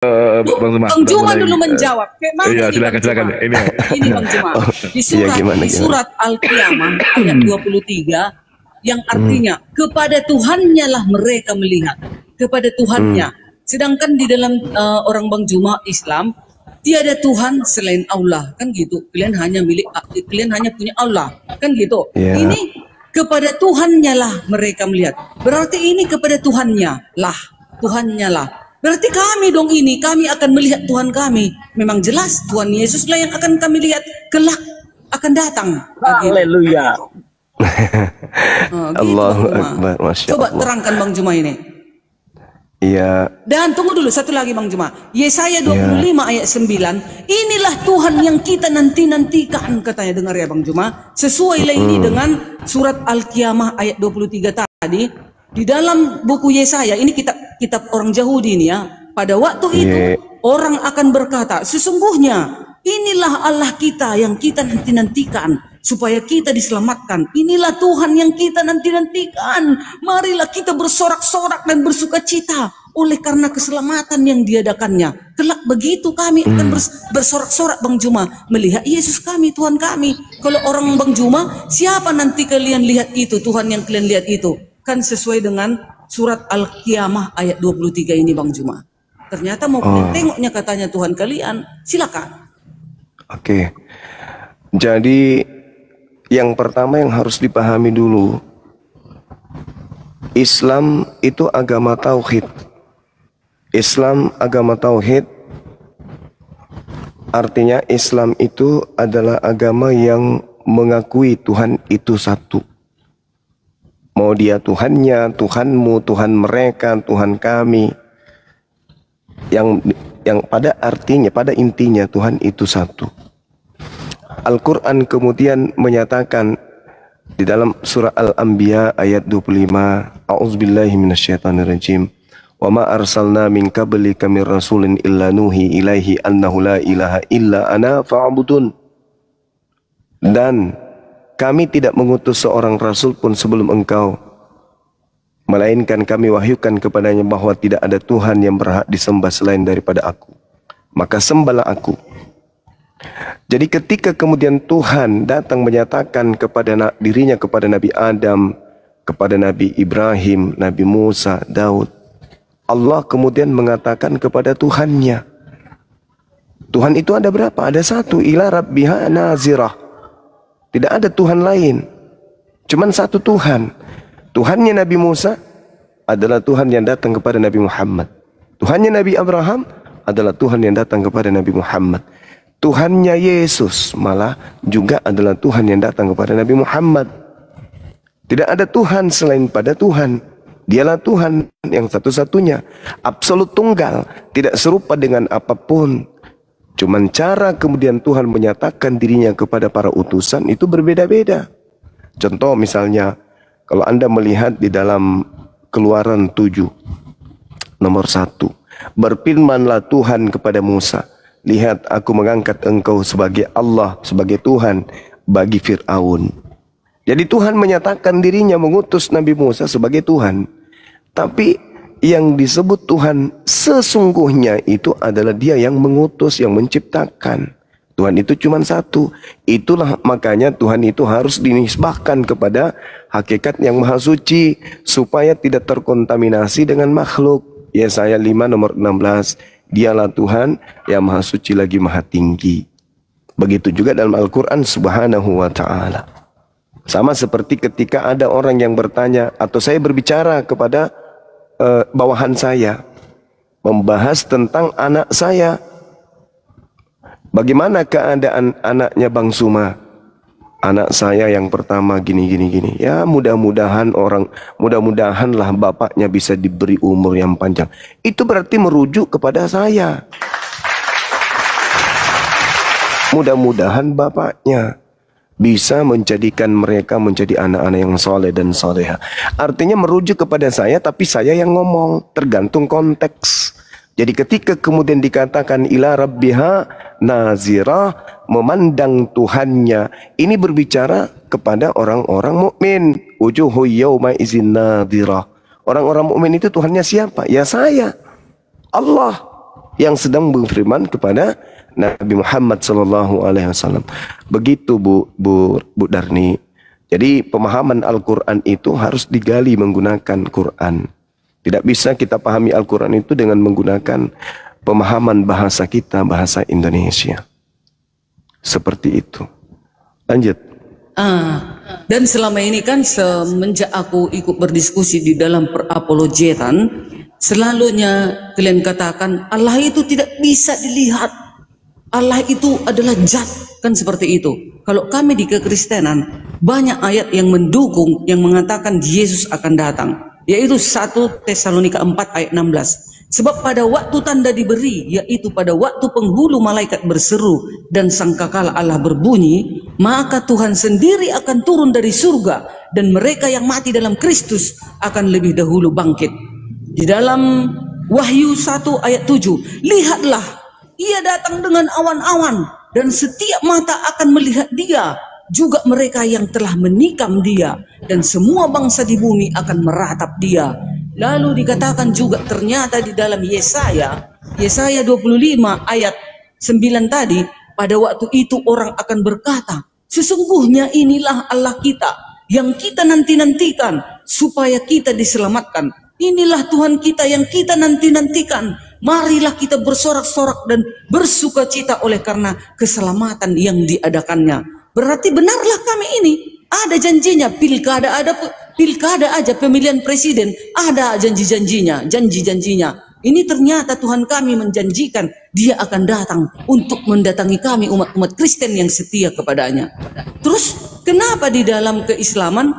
Bang Zuma, Bang udah Juma mulai. dulu menjawab. Kayak mana Iya, ini silakan, Bang silakan. Juma? Ini. Ini Bang Juma. Di Gimana? surat Al-Qiyamah ayat 23 yang artinya kepada Tuhannya lah mereka melihat. Kepada Tuhannya. Sedangkan di dalam orang Bang Juma Islam tiada Tuhan selain Allah, kan gitu. Kalian hanya punya Allah, kan gitu. Yeah. Ini kepada Tuhannya lah mereka melihat. Berarti ini kepada Tuhannya lah. Berarti kami dong ini, kami akan melihat Tuhan kami. Memang jelas Tuhan Yesus lah yang akan kami lihat kelak akan datang. Haleluya. Allahu Akbar, Masya Coba Allah. terangkan Bang Juma ini. Iya. Dan tunggu dulu satu lagi Bang Juma. Yesaya 25 ayat 9. Inilah Tuhan yang kita nanti-nantikan katanya, dengar ya Bang Juma. Sesuai lah ini dengan surat Al-Qiyamah ayat 23 tadi. Di dalam buku Yesaya, ini kitab orang Yahudi ini ya. Pada waktu itu orang akan berkata, sesungguhnya inilah Allah kita yang kita nanti-nantikan supaya kita diselamatkan. Inilah Tuhan yang kita nanti-nantikan. Marilah kita bersorak-sorak dan bersuka cita oleh karena keselamatan yang diadakannya. Kelak begitu kami akan bersorak-sorak Bang Juma, melihat Yesus kami, Tuhan kami. Kalau orang Bang Juma, siapa nanti kalian lihat itu, Tuhan yang kalian lihat itu? Kan sesuai dengan surat Al-Qiyamah ayat 23 ini Bang Juma. Ternyata mau kalian tengoknya katanya Tuhan kalian. Silakan. Oke. Jadi yang pertama yang harus dipahami dulu, Islam itu agama tauhid. Islam agama tauhid artinya Islam itu adalah agama yang mengakui Tuhan itu satu. Mau dia Tuhannya, Tuhanmu, Tuhan mereka, Tuhan kami. Yang pada artinya, pada intinya Tuhan itu satu. Al-Quran kemudian menyatakan di dalam surah Al-Anbiya ayat 25, A'udzubillahi minasyaitonirrajim. Wa ma arsalna min qablika mir rasulin illa nuhi ilaihi annahu la ilaha illa ana fa'budun. Dan kami tidak mengutus seorang rasul pun sebelum engkau, melainkan kami wahyukan kepadanya bahwa tidak ada Tuhan yang berhak disembah selain daripada aku. Maka sembahlah aku. Jadi ketika kemudian Tuhan datang menyatakan kepada dirinya kepada Nabi Adam, kepada Nabi Ibrahim, Nabi Musa, Daud, Allah kemudian mengatakan kepada Tuhannya. Tuhan itu ada berapa? Ada satu, ila rabbiha nazirah. Tidak ada Tuhan lain. Cuman satu Tuhan. Tuhannya Nabi Musa adalah Tuhan yang datang kepada Nabi Muhammad. Tuhannya Nabi Abraham adalah Tuhan yang datang kepada Nabi Muhammad. Tuhannya Yesus malah juga adalah Tuhan yang datang kepada Nabi Muhammad. Tidak ada Tuhan selain pada Tuhan. Dialah Tuhan yang satu-satunya, absolut tunggal, tidak serupa dengan apapun. Cuman cara kemudian Tuhan menyatakan dirinya kepada para utusan itu berbeda-beda. Contoh misalnya, kalau Anda melihat di dalam Keluaran 7, nomor 1. Berfirmanlah Tuhan kepada Musa, lihat aku mengangkat engkau sebagai Allah, sebagai Tuhan bagi Fir'aun. Jadi Tuhan menyatakan dirinya mengutus Nabi Musa sebagai Tuhan. Tapi yang disebut Tuhan sesungguhnya itu adalah Dia yang mengutus, yang menciptakan. Tuhan itu cuma satu. Itulah makanya Tuhan itu harus dinisbahkan kepada hakikat yang maha suci supaya tidak terkontaminasi dengan makhluk. Yesaya 5 nomor 16. Dialah Tuhan yang maha suci lagi maha tinggi. Begitu juga dalam Al-Quran subhanahu wa ta'ala. Sama seperti ketika ada orang yang bertanya atau saya berbicara kepada bawahan saya, membahas tentang anak saya. Bagaimana keadaan anaknya Bang Suma? Anak saya yang pertama gini. Ya mudah-mudahanlah bapaknya bisa diberi umur yang panjang. Itu berarti merujuk kepada saya. Mudah-mudahan bapaknya bisa menjadikan mereka menjadi anak-anak yang soleh dan soleha. Artinya merujuk kepada saya, tapi saya yang ngomong. Tergantung konteks. Jadi ketika kemudian dikatakan ila rabbiha nazirah, memandang Tuhannya, ini berbicara kepada orang-orang mukmin. Wujuhu yawma izin nadhirah. Orang-orang mukmin itu Tuhannya siapa? Ya saya, Allah. yang sedang berfirman kepada Nabi Muhammad SAW. Begitu Bu Darni. Jadi pemahaman Al-Quran itu harus digali menggunakan Quran. Tidak bisa kita pahami Al-Quran itu dengan menggunakan pemahaman bahasa kita, bahasa Indonesia. Seperti itu. Lanjut. Dan selama ini kan semenjak aku ikut berdiskusi di dalam perapologetan, selalunya kalian katakan Allah itu tidak bisa dilihat. Allah itu adalah zat, kan seperti itu. Kalau kami di kekristenan, banyak ayat yang mendukung, yang mengatakan Yesus akan datang. Yaitu 1 Tesalonika 4 ayat 16. Sebab pada waktu tanda diberi, yaitu pada waktu penghulu malaikat berseru dan sangkakala Allah berbunyi, maka Tuhan sendiri akan turun dari surga dan mereka yang mati dalam Kristus akan lebih dahulu bangkit. Di dalam Wahyu 1 ayat 7, lihatlah, ia datang dengan awan-awan dan setiap mata akan melihat dia, juga mereka yang telah menikam dia, dan semua bangsa di bumi akan meratap dia. Lalu dikatakan juga ternyata di dalam Yesaya 25 ayat 9 tadi, pada waktu itu orang akan berkata, sesungguhnya inilah Allah kita yang kita nanti-nantikan supaya kita diselamatkan. Inilah Tuhan kita yang kita nanti-nantikan. Marilah kita bersorak-sorak dan bersuka cita oleh karena keselamatan yang diadakannya. Berarti benarlah kami ini. Ada janjinya, pilkada aja, pemilihan presiden ada janji-janjinya. Ini ternyata Tuhan kami menjanjikan dia akan datang untuk mendatangi kami umat-umat Kristen yang setia kepadanya. Terus kenapa di dalam keislaman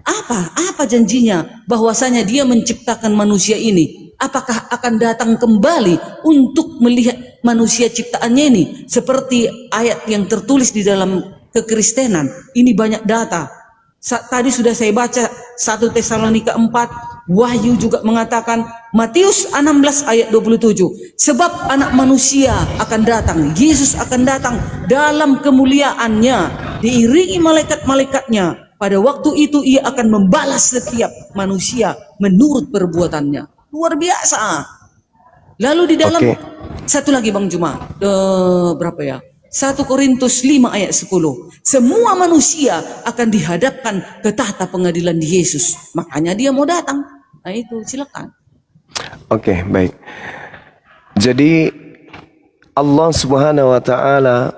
apa janjinya bahwasanya dia menciptakan manusia ini? Apakah akan datang kembali untuk melihat manusia ciptaannya ini? Seperti ayat yang tertulis di dalam kekristenan, ini banyak data. Tadi sudah saya baca 1 Tesalonika 4, Wahyu juga mengatakan, Matius 16 ayat 27, sebab anak manusia akan datang, Yesus akan datang dalam kemuliaannya, diiringi malaikat-malaikatnya. Pada waktu itu ia akan membalas setiap manusia menurut perbuatannya. Luar biasa. Lalu di dalam satu lagi Bang Juma, berapa ya? 1 Korintus 5 ayat 10. Semua manusia akan dihadapkan ke tahta pengadilan Yesus. Makanya dia mau datang. Nah itu, silakan. Oke, baik. Jadi Allah Subhanahu wa taala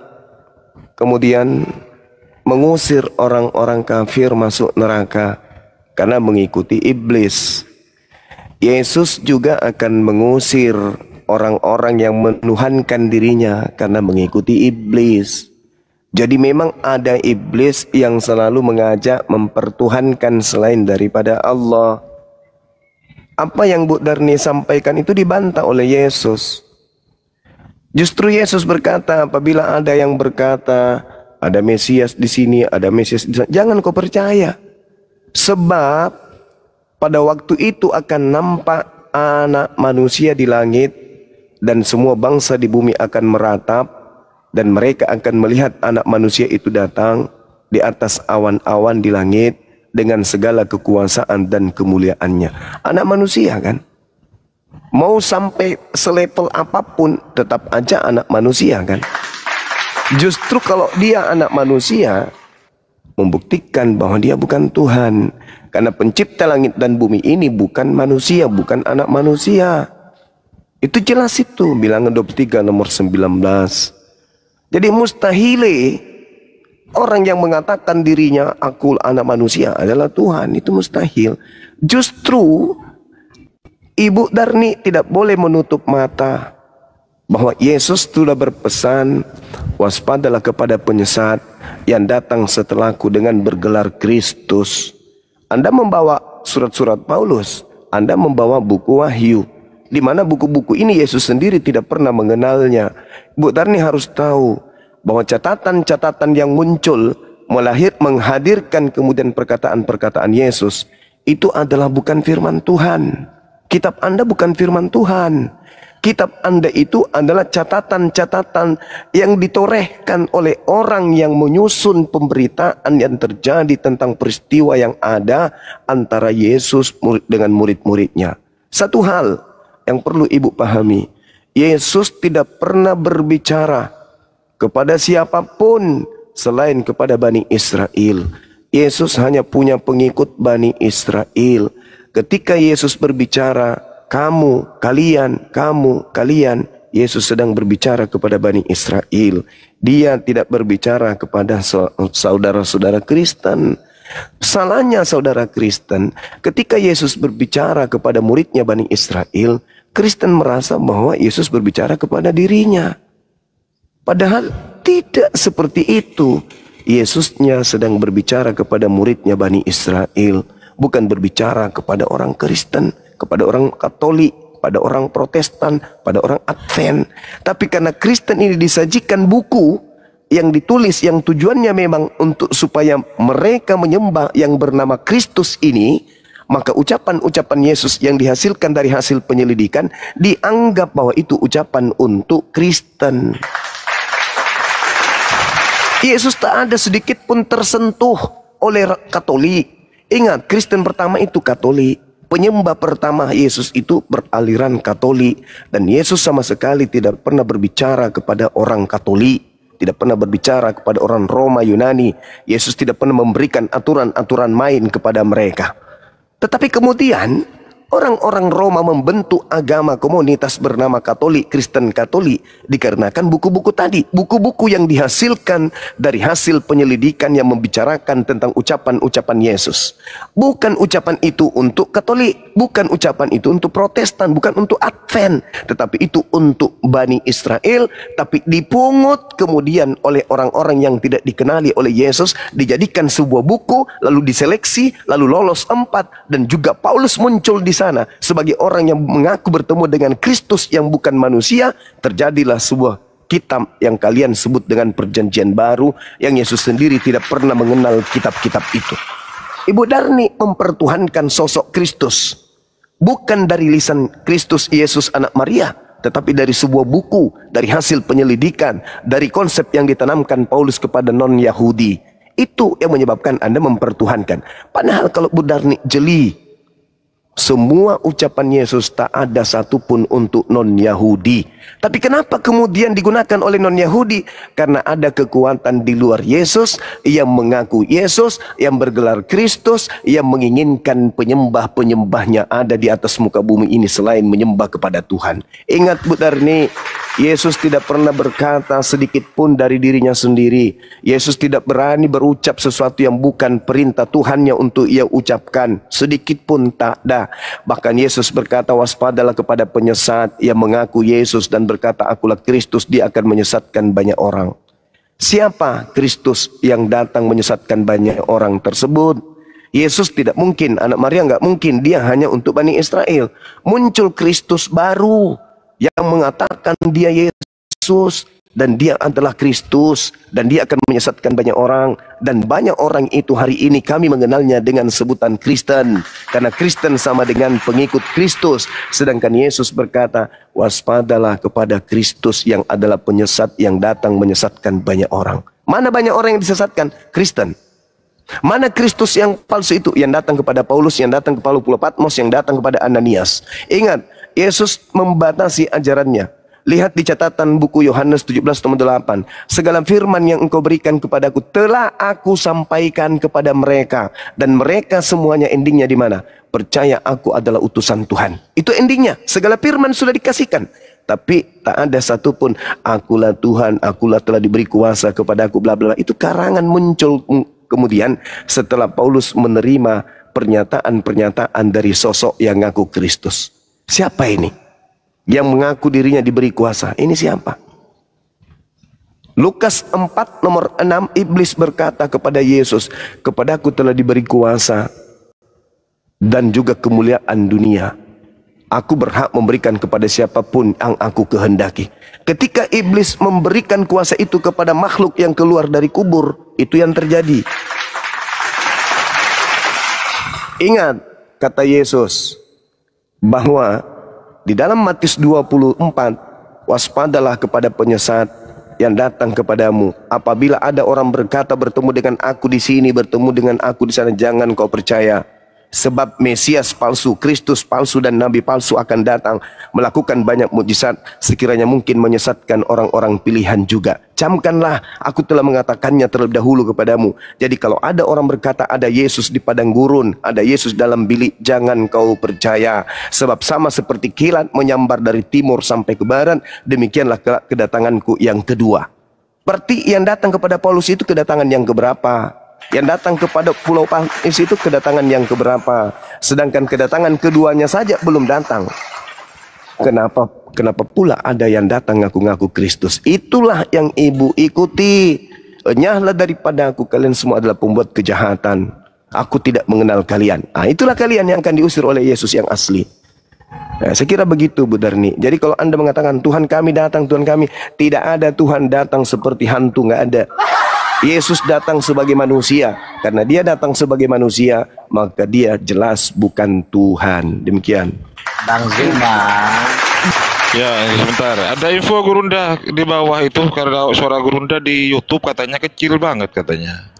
kemudian mengusir orang-orang kafir masuk neraka karena mengikuti iblis. Yesus juga akan mengusir orang-orang yang menuhankan dirinya karena mengikuti iblis. Jadi memang ada iblis yang selalu mengajak mempertuhankan selain daripada Allah. Apa yang Bu Darni sampaikan itu dibantah oleh Yesus. Justru Yesus berkata, apabila ada yang berkata ada Mesias di sini, ada Mesias di sana, jangan kau percaya. Sebab pada waktu itu akan nampak anak manusia di langit, dan semua bangsa di bumi akan meratap, dan mereka akan melihat anak manusia itu datang di atas awan-awan di langit dengan segala kekuasaan dan kemuliaannya. Anak manusia kan, mau sampai selevel apapun tetap aja anak manusia kan. Justru kalau dia anak manusia, membuktikan bahwa dia bukan Tuhan, karena pencipta langit dan bumi ini bukan manusia, bukan anak manusia. Itu jelas itu, bilangan 23 nomor 19. Jadi mustahil orang yang mengatakan dirinya aku anak manusia adalah Tuhan, itu mustahil. Justru Ibu Darni tidak boleh menutup mata bahwa Yesus sudah berpesan, waspadalah kepada penyesat yang datang setelahku dengan bergelar Kristus. Anda membawa surat-surat Paulus, Anda membawa buku Wahyu, di mana buku-buku ini Yesus sendiri tidak pernah mengenalnya. Bu Darni harus tahu bahwa catatan-catatan yang muncul menghadirkan kemudian perkataan-perkataan Yesus itu adalah bukan firman Tuhan. Kitab Anda bukan firman Tuhan. Kitab Anda itu adalah catatan-catatan yang ditorehkan oleh orang yang menyusun pemberitaan yang terjadi tentang peristiwa yang ada antara Yesus dengan murid-muridnya. Satu hal yang perlu Ibu pahami, Yesus tidak pernah berbicara kepada siapapun selain kepada Bani Israel. Yesus hanya punya pengikut Bani Israel. Ketika Yesus berbicara, kamu, kalian, Yesus sedang berbicara kepada Bani Israel. Dia tidak berbicara kepada saudara-saudara Kristen. Salahnya saudara Kristen, ketika Yesus berbicara kepada muridnya Bani Israel, Kristen merasa bahwa Yesus berbicara kepada dirinya. Padahal tidak seperti itu. Yesusnya sedang berbicara kepada muridnya Bani Israel, bukan berbicara kepada orang Kristen, kepada orang Katolik, pada orang Protestan, pada orang Advent. Tapi karena Kristen ini disajikan buku yang ditulis yang tujuannya memang untuk supaya mereka menyembah yang bernama Kristus ini, maka ucapan-ucapan Yesus yang dihasilkan dari hasil penyelidikan dianggap bahwa itu ucapan untuk Kristen. Yesus tak ada sedikit pun tersentuh oleh Katolik. Ingat, Kristen pertama itu Katolik. Penyembah pertama Yesus itu beraliran Katolik. Dan Yesus sama sekali tidak pernah berbicara kepada orang Katolik. Tidak pernah berbicara kepada orang Roma Yunani. Yesus tidak pernah memberikan aturan-aturan main kepada mereka. Tetapi kemudian orang-orang Roma membentuk agama komunitas bernama Katolik, Kristen Katolik, dikarenakan buku-buku tadi, buku-buku yang dihasilkan dari hasil penyelidikan yang membicarakan tentang ucapan-ucapan Yesus. Bukan ucapan itu untuk Katolik, bukan ucapan itu untuk Protestan, bukan untuk Advent, tetapi itu untuk Bani Israel, tapi dipungut kemudian oleh orang-orang yang tidak dikenali oleh Yesus, dijadikan sebuah buku, lalu diseleksi, lalu lolos 4, dan juga Paulus muncul di sana sebagai orang yang mengaku bertemu dengan Kristus yang bukan manusia. Terjadilah sebuah kitab yang kalian sebut dengan Perjanjian Baru, yang Yesus sendiri tidak pernah mengenal kitab-kitab itu. Ibu Darni mempertuhankan sosok Kristus bukan dari lisan Kristus Yesus anak Maria, tetapi dari sebuah buku, dari hasil penyelidikan, dari konsep yang ditanamkan Paulus kepada non-Yahudi. Itu yang menyebabkan Anda mempertuhankan. Padahal kalau Bu Darni jeli, semua ucapan Yesus tak ada satupun untuk non-Yahudi. Tapi kenapa kemudian digunakan oleh non-Yahudi? Karena ada kekuatan di luar Yesus yang mengaku Yesus, yang bergelar Kristus, yang menginginkan penyembah-penyembahnya ada di atas muka bumi ini selain menyembah kepada Tuhan. Ingat Bu Darni, Yesus tidak pernah berkata sedikit pun dari dirinya sendiri. Yesus tidak berani berucap sesuatu yang bukan perintah Tuhannya untuk ia ucapkan. Sedikit pun tak ada. Bahkan Yesus berkata, waspadalah kepada penyesat yang mengaku Yesus dan berkata, akulah Kristus, dia akan menyesatkan banyak orang. Siapa Kristus yang datang menyesatkan banyak orang tersebut? Yesus tidak mungkin, anak Maria nggak mungkin, dia hanya untuk Bani Israel. Muncul Kristus baru yang mengatakan dia Yesus dan dia adalah Kristus dan dia akan menyesatkan banyak orang, dan banyak orang itu hari ini kami mengenalnya dengan sebutan Kristen karena Kristen sama dengan pengikut Kristus. Sedangkan Yesus berkata, waspadalah kepada Kristus yang adalah penyesat yang datang menyesatkan banyak orang. Mana banyak orang yang disesatkan? Kristen. Mana Kristus yang palsu itu? Yang datang kepada Paulus, yang datang kepada Pulau Patmos, yang datang kepada Ananias. Ingat, Yesus membatasi ajarannya. Lihat di catatan buku Yohanes 17:8. Segala firman yang engkau berikan kepadaku telah aku sampaikan kepada mereka. Dan mereka semuanya endingnya di mana? Percaya aku adalah utusan Tuhan. Itu endingnya. Segala firman sudah dikasihkan. Tapi tak ada satupun akulah Tuhan, akulah telah diberi kuasa kepada aku, bla bla. Itu karangan muncul kemudian setelah Paulus menerima pernyataan-pernyataan dari sosok yang ngaku Kristus. Siapa ini? Yang mengaku dirinya diberi kuasa. Ini siapa? Lukas 4 nomor 6, iblis berkata kepada Yesus, kepadaku telah diberi kuasa dan juga kemuliaan dunia. Aku berhak memberikan kepada siapapun yang aku kehendaki. Ketika iblis memberikan kuasa itu kepada makhluk yang keluar dari kubur, itu yang terjadi. Ingat kata Yesus bahwa di dalam Matius 24, waspadalah kepada penyesat yang datang kepadamu. Apabila ada orang berkata bertemu dengan aku di sini, bertemu dengan aku di sana, jangan kau percaya. Sebab Mesias palsu, Kristus palsu dan Nabi palsu akan datang melakukan banyak mukjizat sekiranya mungkin menyesatkan orang-orang pilihan juga. Camkanlah, aku telah mengatakannya terlebih dahulu kepadamu. Jadi kalau ada orang berkata ada Yesus di padang gurun, ada Yesus dalam bilik, jangan kau percaya. Sebab sama seperti kilat menyambar dari timur sampai ke barat, demikianlah kedatanganku yang kedua. Berarti yang datang kepada Paulus itu kedatangan yang keberapa? Yang datang kepada Pulau Patmos itu kedatangan yang keberapa? Sedangkan kedatangan keduanya saja belum datang. Kenapa pula ada yang datang ngaku-ngaku Kristus? Itulah yang ibu ikuti. Enyahlah daripada aku, kalian semua adalah pembuat kejahatan. Aku tidak mengenal kalian. Itulah kalian yang akan diusir oleh Yesus yang asli. Saya kira begitu Bu Darni. Jadi kalau Anda mengatakan Tuhan kami datang, Tuhan kami, tidak ada Tuhan datang seperti hantu, nggak ada. Yesus datang sebagai manusia. Karena dia datang sebagai manusia, maka dia jelas bukan Tuhan. Demikian. Bang Zuma. Ya, sebentar. Ada info Gurunda di bawah itu, karena suara Gurunda di YouTube katanya kecil banget katanya.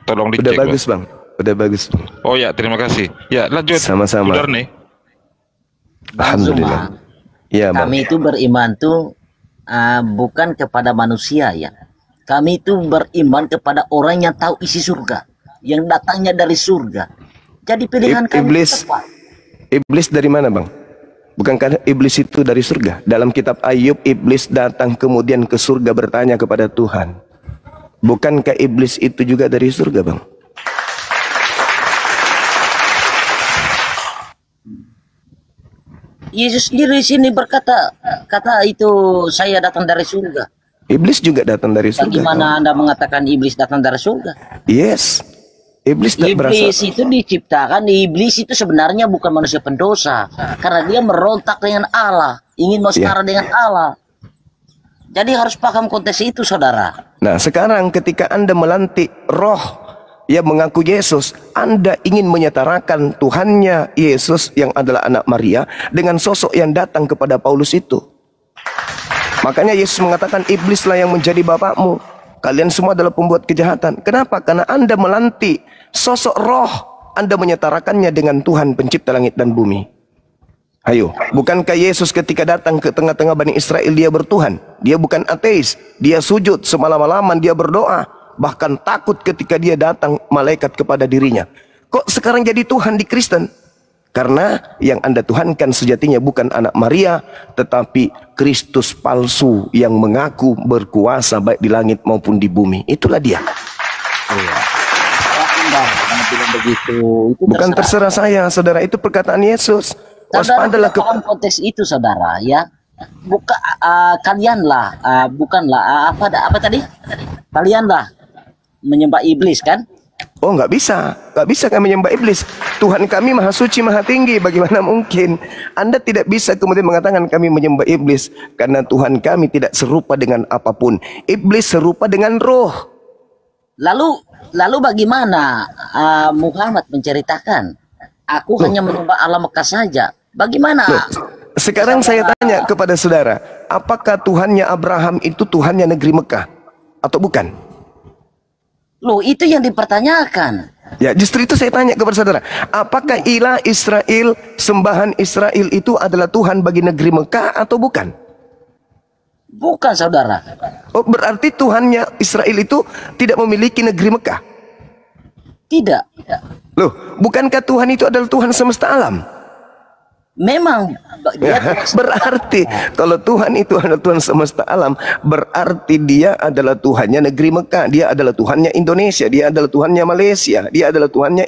Tolong dicek. Udah bagus Bang. Udah bagus. Oh ya, terima kasih. Ya, lanjut. Sama-sama. Benar nih. Bang Zuma. Ya, Bang. Kami itu beriman tuh bukan kepada manusia ya. Kami itu beriman kepada orang yang tahu isi surga, yang datangnya dari surga. Jadi pilihan kami Iblis. tepat. Iblis dari mana Bang? Bukankah iblis itu dari surga? Dalam kitab Ayub, iblis datang kemudian ke surga bertanya kepada Tuhan. Bukankah iblis itu juga dari surga Bang? Yesus sendiri di sini berkata, kata itu saya datang dari surga. Iblis juga datang dari surga. Bagaimana Anda mengatakan iblis datang dari surga? Yes. Iblis Iblis itu diciptakan, iblis itu sebenarnya bukan manusia pendosa. Karena dia merontak dengan Allah, ingin mau setara dengan Allah. Jadi harus paham konteks itu, saudara. Nah, sekarang ketika Anda melantik roh yang mengaku Yesus, Anda ingin menyetarakan Tuhannya Yesus yang adalah anak Maria dengan sosok yang datang kepada Paulus itu. Makanya Yesus mengatakan, iblislah yang menjadi bapakmu. Kalian semua adalah pembuat kejahatan. Kenapa? Karena Anda melantik sosok roh, Anda menyetarakannya dengan Tuhan pencipta langit dan bumi. Ayo, bukankah Yesus ketika datang ke tengah-tengah Bani Israel dia bertuhan? Dia bukan ateis. Dia sujud semalam-malaman, dia berdoa. Bahkan takut ketika dia datang malaikat kepada dirinya. Kok sekarang jadi Tuhan di Kristen? Karena yang Anda tuhankan sejatinya bukan anak Maria, tetapi Kristus palsu yang mengaku berkuasa baik di langit maupun di bumi. Itulah dia. Iya. Begitu. Itu Bukan terserah saya, saudara. Itu perkataan Yesus. Waspadalah paham konteks itu, saudara. Ya, bukan kalianlah, bukanlah apa tadi? Kalianlah menyembah iblis kan? Oh, nggak bisa kami menyembah iblis. Tuhan kami maha suci, maha tinggi. Bagaimana mungkin? Anda tidak bisa kemudian mengatakan kami menyembah iblis, karena Tuhan kami tidak serupa dengan apapun. Iblis serupa dengan roh. Lalu bagaimana Muhammad menceritakan? Aku hanya menyembah Allah Mekah saja. Bagaimana? Sekarang saya tanya kepada saudara, apakah Tuhannya Abraham itu Tuhannya negeri Mekah atau bukan? Loh, itu yang dipertanyakan. Ya, justru itu saya tanya kepada saudara, apakah ilah Israel, sembahan Israel itu adalah Tuhan bagi negeri Mekah atau bukan? Bukan, saudara. Oh, berarti Tuhannya Israel itu tidak memiliki negeri Mekah? Tidak. Loh, bukankah Tuhan itu adalah Tuhan semesta alam? Memang berarti kalau Tuhan itu adalah Tuhan semesta alam, berarti dia adalah Tuhannya negeri Mekah, dia adalah Tuhannya Indonesia, dia adalah Tuhannya Malaysia, dia adalah Tuhannya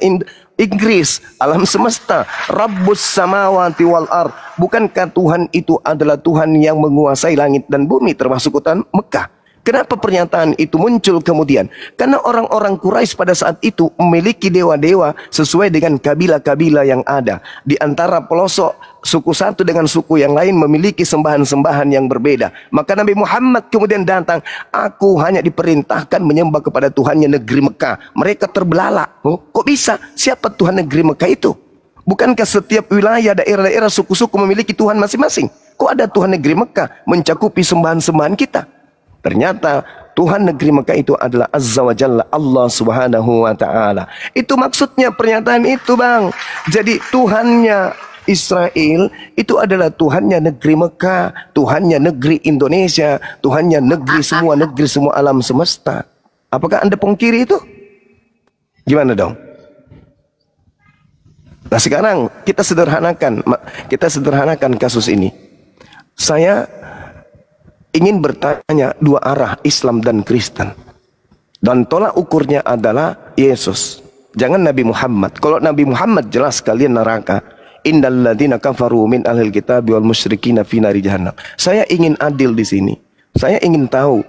Inggris, alam semesta, Rabbus samawati wal ard. Bukankah Tuhan itu adalah Tuhan yang menguasai langit dan bumi termasuk kota Mekah? Kenapa pernyataan itu muncul kemudian? Karena orang-orang Quraisy pada saat itu memiliki dewa-dewa sesuai dengan kabilah-kabilah yang ada. Di antara pelosok suku satu dengan suku yang lain memiliki sembahan-sembahan yang berbeda. Maka Nabi Muhammad kemudian datang, aku hanya diperintahkan menyembah kepada Tuhannya negeri Mekah. Mereka terbelalak. Oh, kok bisa? Siapa Tuhan negeri Mekah itu? Bukankah setiap wilayah, daerah-daerah, suku-suku memiliki Tuhan masing-masing? Kok ada Tuhan negeri Mekah mencakupi sembahan-sembahan kita? Ternyata Tuhan negeri Mekah itu adalah Azza wa Jalla, Allah Subhanahu wa Ta'ala. Itu maksudnya pernyataan itu, Bang. Jadi Tuhannya Israel itu adalah Tuhannya negeri Mekah, Tuhannya negeri Indonesia, Tuhannya negeri semua alam semesta. Apakah Anda pungkiri itu? Gimana dong? Nah sekarang kita sederhanakan kasus ini. Saya ingin bertanya dua arah, Islam dan Kristen. Dan tolak ukurnya adalah Yesus. Jangan Nabi Muhammad. Kalau Nabi Muhammad jelas kalian neraka. Innal ladzina kafaru min ahlil kitabi wal musyrikina fi nari jahannam. Saya ingin adil di sini. Saya ingin tahu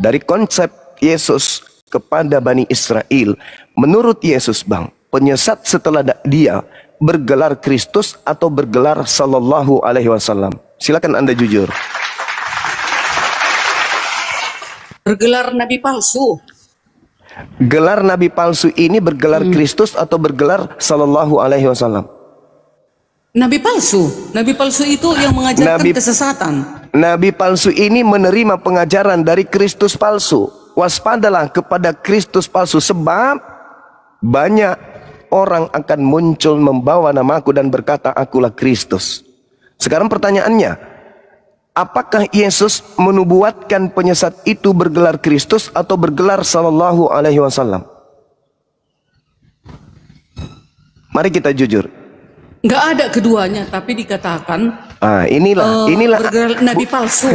dari konsep Yesus kepada Bani Israel. Menurut Yesus, Bang, penyesat setelah dia bergelar Kristus atau bergelar Sallallahu Alaihi Wasallam? Silakan Anda jujur. Bergelar nabi palsu. Gelar nabi palsu ini bergelar Kristus atau bergelar Sallallahu Alaihi Wasallam? Nabi palsu. Nabi palsu itu yang mengajarkan kesesatan. Nabi palsu ini menerima pengajaran dari Kristus palsu. Waspadalah kepada Kristus palsu, sebab banyak orang akan muncul membawa namaku dan berkata akulah Kristus. Sekarang pertanyaannya, apakah Yesus menubuatkan penyesat itu bergelar Kristus atau bergelar Sallallahu Alaihi Wasallam? Mari kita jujur. Nggak ada keduanya, tapi dikatakan inilah bergelar nabi palsu.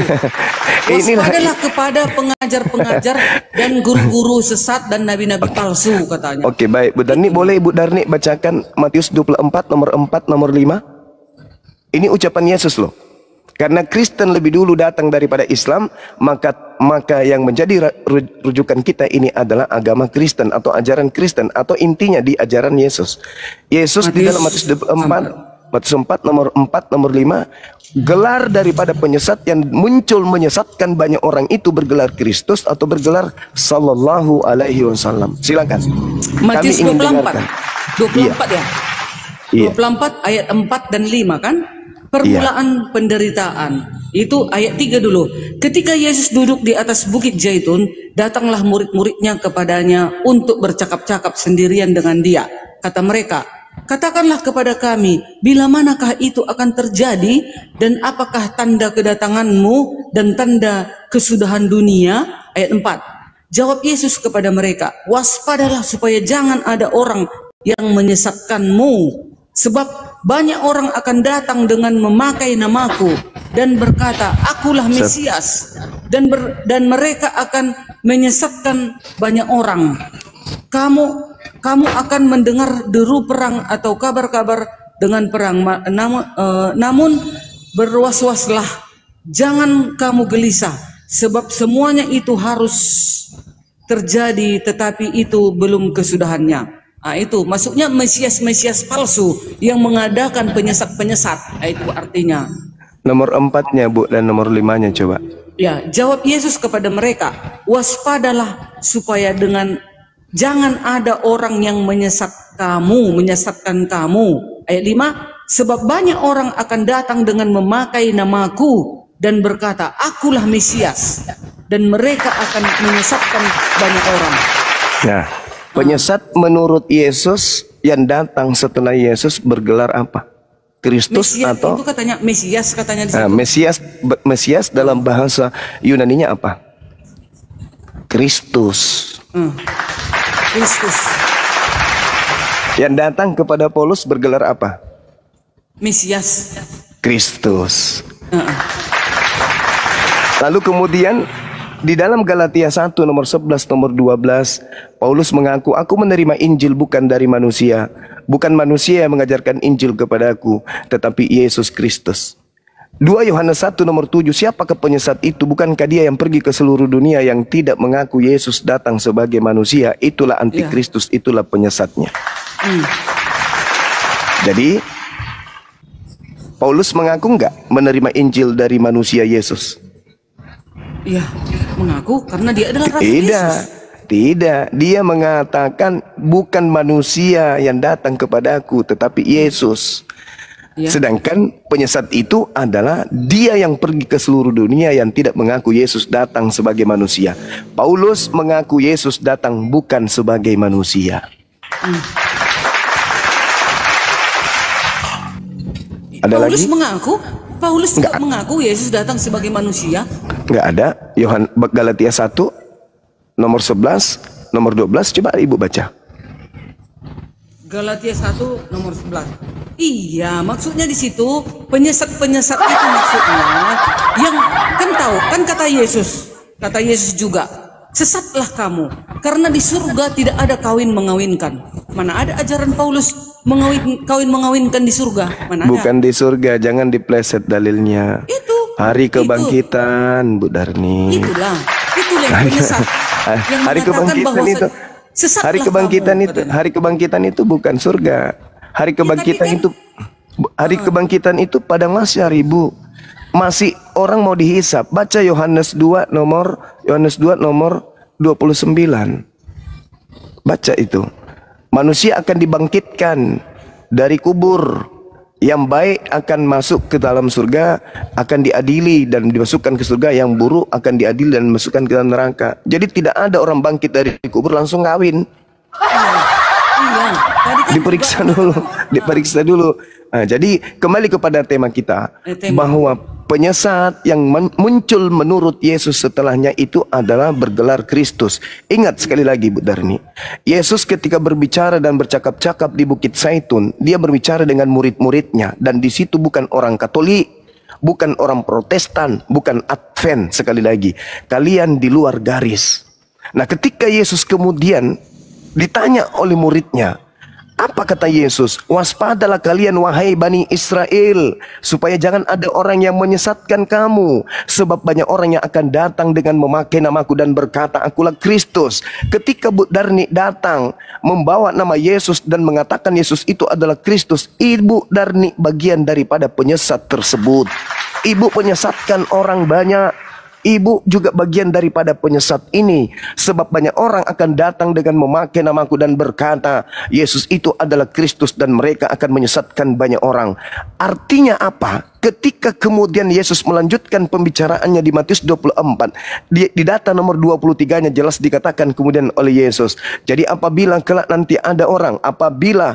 Waspadalah kepada pengajar-pengajar dan guru-guru sesat dan nabi-nabi palsu, katanya. Oke, baik. Bu Darni, boleh Ibu Darni bacakan Matius 24 nomor 4 nomor 5? Ini ucapan Yesus loh. Karena Kristen lebih dulu datang daripada Islam, maka yang menjadi rujukan kita ini adalah agama Kristen atau ajaran Kristen, atau intinya di ajaran Yesus. Yesus di dalam Matius 4 nomor 4 nomor 5, gelar daripada penyesat yang muncul menyesatkan banyak orang itu bergelar Kristus atau bergelar Sallallahu Alaihi Wasallam. Silakan. Matius 24 ya. Iya. 24 ayat 4 dan 5 kan? Permulaan penderitaan. Itu ayat 3 dulu. Ketika Yesus duduk di atas bukit Zaitun, datanglah murid-muridnya kepadanya untuk bercakap-cakap sendirian dengan dia. Kata mereka, katakanlah kepada kami, bila manakah itu akan terjadi, dan apakah tanda kedatanganmu dan tanda kesudahan dunia? Ayat 4. Jawab Yesus kepada mereka, waspadalah supaya jangan ada orang yang menyesatkanmu. Sebab banyak orang akan datang dengan memakai namaku dan berkata, akulah Mesias, dan mereka akan menyesatkan banyak orang. Kamu akan mendengar deru perang atau kabar-kabar dengan perang. Namun berwas-waslah, jangan kamu gelisah, sebab semuanya itu harus terjadi, tetapi itu belum kesudahannya. Itu maksudnya Mesias palsu yang mengadakan penyesat-penyesat. Itu artinya. Nomor 4-nya Bu, dan nomor 5-nya coba. Ya, jawab Yesus kepada mereka, waspadalah supaya jangan ada orang yang menyesatkan kamu. Ayat 5, sebab banyak orang akan datang dengan memakai namaku dan berkata, akulah Mesias, dan mereka akan menyesatkan banyak orang. Nah, penyesat menurut Yesus yang datang setelah Yesus bergelar apa? Kristus Mesias, atau itu katanya Mesias, katanya di situ. Mesias dalam bahasa Yunaninya apa? Kristus. Kristus. Yang datang kepada Paulus bergelar apa? Mesias. Kristus. Lalu kemudian di dalam Galatia 1 nomor 11 nomor 12, Paulus mengaku, aku menerima Injil bukan dari manusia. Bukan manusia yang mengajarkan Injil kepadaku, tetapi Yesus Kristus. 2 Yohanes 1 nomor 7, siapakah penyesat itu? Bukankah dia yang pergi ke seluruh dunia yang tidak mengaku Yesus datang sebagai manusia? Itulah antikristus, itulah penyesatnya. Jadi Paulus mengaku enggak menerima Injil dari manusia Yesus? Iya, mengaku karena dia adalah rasul Yesus. Tidak, dia mengatakan bukan manusia yang datang kepadaku, tetapi Yesus. Ya. Sedangkan penyesat itu adalah dia yang pergi ke seluruh dunia yang tidak mengaku Yesus datang sebagai manusia. Paulus mengaku Yesus datang bukan sebagai manusia. Ada Paulus lagi? Paulus juga mengaku Yesus datang sebagai manusia. Enggak ada. Galatia 1 nomor 11, nomor 12, coba Ibu baca. Galatia 1 nomor 11. Iya, maksudnya di situ penyesat-penyesat itu maksudnya yang kan tahu kan kata Yesus juga, sesatlah kamu karena di surga tidak ada kawin mengawinkan. Mana ada ajaran Paulus kawin mengawinkan di surga? Mana ada? Bukan di surga, jangan dipleset dalilnya. Itu Hari kebangkitan, Bu Darni. itulah yang penyesat yang Hari mengatakan kebangkitan bahwa itu. sesatlah Hari kebangkitan kamu, itu, katanya. hari kebangkitan itu bukan surga. Hari kebangkitan kan- itu, hari kebangkitan itu padang mahsyar, Ibu. Masih orang mau dihisap. Baca Yohanes 2 nomor 29. Baca itu. Manusia akan dibangkitkan dari kubur. Yang baik akan masuk ke dalam surga, akan diadili dan dimasukkan ke surga. Yang buruk akan diadili dan dimasukkan ke dalam neraka. Jadi tidak ada orang bangkit dari kubur langsung kawin. Iya, tadi kan Diperiksa dulu. Nah, jadi kembali kepada tema kita, bahwa penyesat yang muncul menurut Yesus setelahnya itu adalah bergelar Kristus. Ingat sekali lagi, Bu Darni, Yesus ketika berbicara dan bercakap-cakap di Bukit Zaitun, dia berbicara dengan murid-muridnya, dan di situ bukan orang Katolik, bukan orang Protestan, bukan Advent. Sekali lagi, kalian di luar garis. Nah, ketika Yesus kemudian ditanya oleh muridnya, apa kata Yesus? Waspadalah kalian wahai Bani Israel, supaya jangan ada orang yang menyesatkan kamu. Sebab banyak orang yang akan datang dengan memakai namaku dan berkata, akulah Kristus. Ketika Bu Darni datang membawa nama Yesus dan mengatakan Yesus itu adalah Kristus, Ibu Darni bagian daripada penyesat tersebut. Ibu menyesatkan orang banyak. Ibu juga bagian daripada penyesat ini. Sebab banyak orang akan datang dengan memakai namaku dan berkata Yesus itu adalah Kristus, dan mereka akan menyesatkan banyak orang. Artinya apa? Ketika kemudian Yesus melanjutkan pembicaraannya di Matius 24, di data nomor 23-nya jelas dikatakan kemudian oleh Yesus, jadi apabila kelak nanti ada orang,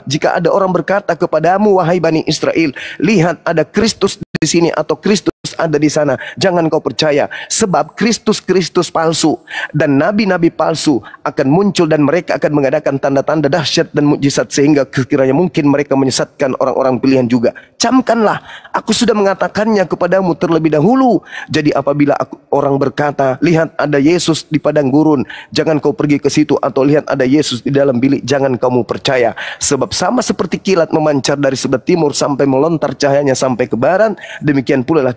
jika ada orang berkata kepadamu wahai Bani Israel, lihat ada Kristus di sini atau Kristus ada di sana, jangan kau percaya, sebab Kristus palsu dan nabi-nabi palsu akan muncul, dan mereka akan mengadakan tanda-tanda dahsyat dan mukjizat sehingga sekiranya mungkin mereka menyesatkan orang-orang pilihan juga. Camkanlah, aku sudah mengatakannya kepadamu terlebih dahulu. Jadi apabila orang berkata, lihat ada Yesus di padang gurun, jangan kau pergi ke situ, atau lihat ada Yesus di dalam bilik, jangan kamu percaya. Sebab sama seperti kilat memancar dari sebelah timur sampai melontar cahayanya sampai ke barat, demikian pula lah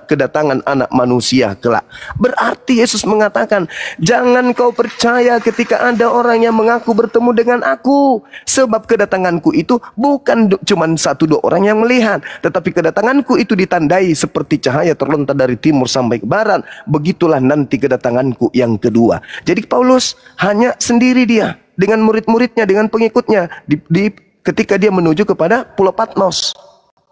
kedatangan anak manusia kelak. Berarti Yesus mengatakan, jangan kau percaya ketika ada orang yang mengaku bertemu dengan aku, sebab kedatanganku itu bukan cuma 1-2 orang yang melihat, tetapi kedatanganku itu ditandai seperti cahaya terlontar dari timur sampai ke barat. Begitulah nanti kedatanganku yang kedua. Jadi Paulus hanya sendiri dia dengan murid-muridnya, dengan pengikutnya ketika dia menuju kepada Pulau Patmos.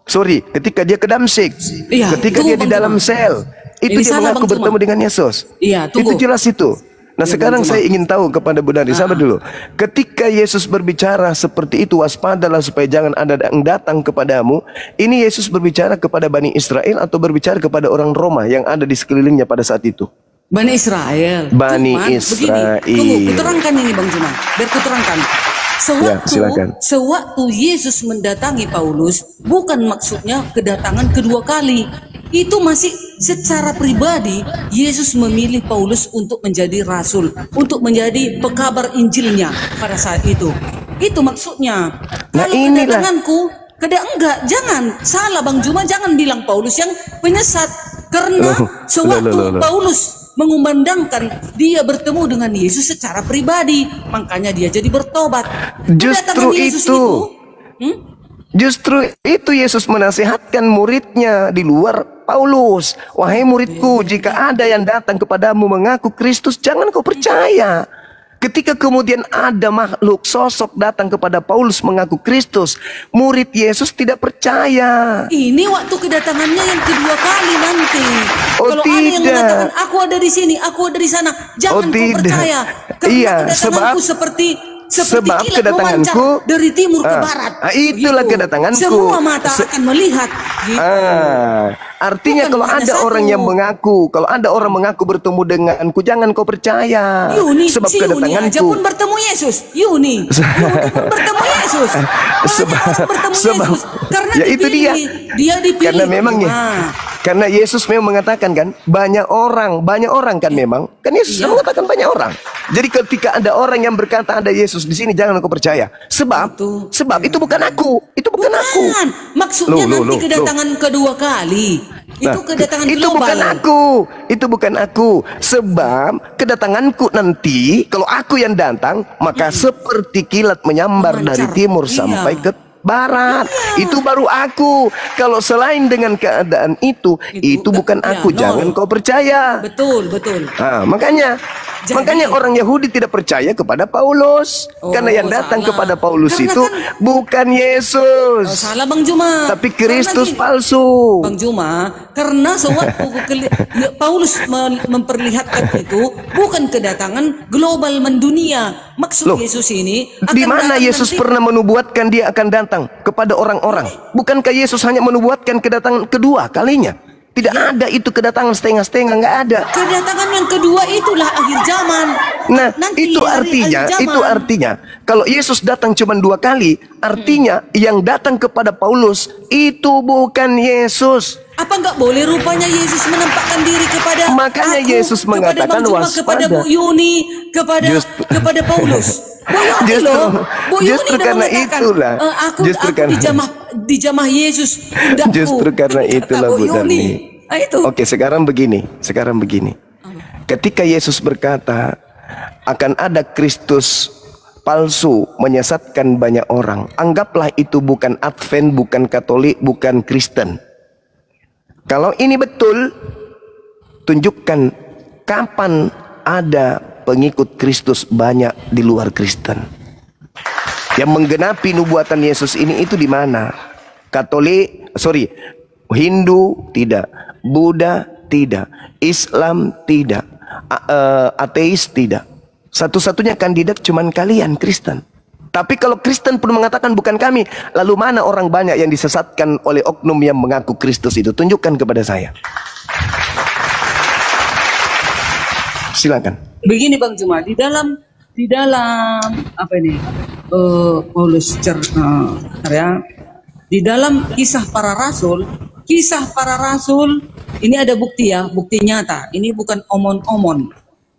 Ketika dia ke Damsyik, Iya, ketika tunggu, dia di Bang dalam Juma. sel, itu Ini dia salah, mengaku Bang bertemu Juma. dengan Yesus. Iya, tunggu. Itu jelas itu. Nah, Ya, sekarang Bang saya Juma. ingin tahu kepada Bu Dari, sabar dulu. Ketika Yesus berbicara seperti itu, waspadalah supaya jangan ada yang datang kepadamu. Ini Yesus berbicara kepada Bani Israel atau berbicara kepada orang Roma yang ada di sekelilingnya pada saat itu? Bani Israel. Bani Cuman, Israel. Begini, tunggu, kuterangkan ini Bang Juma. Biar kuterangkan. silakan. Sewaktu Yesus mendatangi Paulus, bukan maksudnya kedatangan kedua kali. Itu masih secara pribadi, Yesus memilih Paulus untuk menjadi rasul, untuk menjadi pekabar Injilnya pada saat itu. Itu maksudnya. Nah, Kalau inilah. kedatanganku, enggak, jangan. Salah Bang Juma, jangan bilang Paulus yang penyesat. Karena sewaktu Paulus mengumandangkan dia bertemu dengan Yesus secara pribadi, makanya dia jadi bertobat. Justru Kedatangan Yesus itu. Justru itu Yesus menasihatkan muridnya di luar Paulus. Wahai muridku, jika ada yang datang kepadamu mengaku Kristus, jangan kau percaya. Ketika kemudian ada makhluk sosok datang kepada Paulus mengaku Kristus, murid Yesus tidak percaya. Ini waktu kedatangannya yang kedua kali nanti. Oh, Kalau ada yang tidak. mengatakan aku ada di sini, aku ada di sana, jangan kau tidak. percaya. Karena Iya, kedatanganku seperti sebab kilat kedatanganku memancar dari timur ke barat. itulah kedatanganku. Semua mata akan melihat. Gitu. Artinya Bukan kalau hanya ada satu. orang yang mengaku, kalau ada orang mengaku bertemu denganku, jangan kau percaya. Yuni, Sebab si Yuni aja kedatanganku. pun bertemu Yesus. Yuni pun bertemu Yesus. Banyak orang bertemu Yesus. Karena ya itu dia. Dia dipilih. Karena memang ya. Karena Yesus memang mengatakan kan banyak orang kan memang. Kan Yesus mengatakan banyak orang. Jadi ketika ada orang yang berkata ada Yesus di sini, jangan kau percaya. Sebab itu bukan aku. Itu bukan aku. Maksudnya nanti kedatangan kedua kali. Itu kedatangan itu global. bukan aku. Itu bukan aku. Sebab kedatanganku nanti, kalau aku yang datang, maka seperti kilat menyambar dari timur sampai ke barat. Itu baru aku. Kalau selain dengan keadaan itu bukan aku. Jangan kau percaya. Betul. Makanya orang Yahudi tidak percaya kepada Paulus. Karena yang datang kepada Paulus itu bukan Yesus. Salah Bang Juma. Tapi Kristus palsu. Bang Juma, karena sewaktu Paulus memperlihatkan itu bukan kedatangan global mendunia. Maksud Yesus ini di mana Yesus pernah menubuatkan dia akan datang kepada orang-orang? Bukankah Yesus hanya menubuatkan kedatangan kedua kalinya? Tidak ada itu kedatangan setengah-setengah, nggak ada. Kedatangan yang kedua itulah akhir zaman. Nah, nanti itu artinya kalau Yesus datang cuma 2 kali, artinya yang datang kepada Paulus itu bukan Yesus. Apa nggak boleh rupanya Yesus menampakkan diri kepada Makanya aku, Yesus mengatakan waspada. Kepada Bu Yuni, kepada Paulus. Justru karena itulah. Aku dijamah Yesus. Justru karena itulah Bu Darni. Oke, sekarang begini. Ketika Yesus berkata akan ada Kristus palsu menyesatkan banyak orang, anggaplah itu bukan Advent, bukan Katolik, bukan Kristen. Kalau ini betul, tunjukkan kapan ada pengikut Kristus banyak di luar Kristen. Yang menggenapi nubuatan Yesus ini itu di mana? Hindu tidak, Buddha tidak, Islam tidak, ateis tidak. Satu-satunya kandidat cuman kalian Kristen. Tapi kalau Kristen pun mengatakan bukan kami, lalu mana orang banyak yang disesatkan oleh oknum yang mengaku Kristus itu? Tunjukkan kepada saya. Silakan. Begini Bang Juma, di dalam apa ini? Paulus di dalam kisah para rasul ini ada bukti ya, bukti nyata. Ini bukan omon-omon.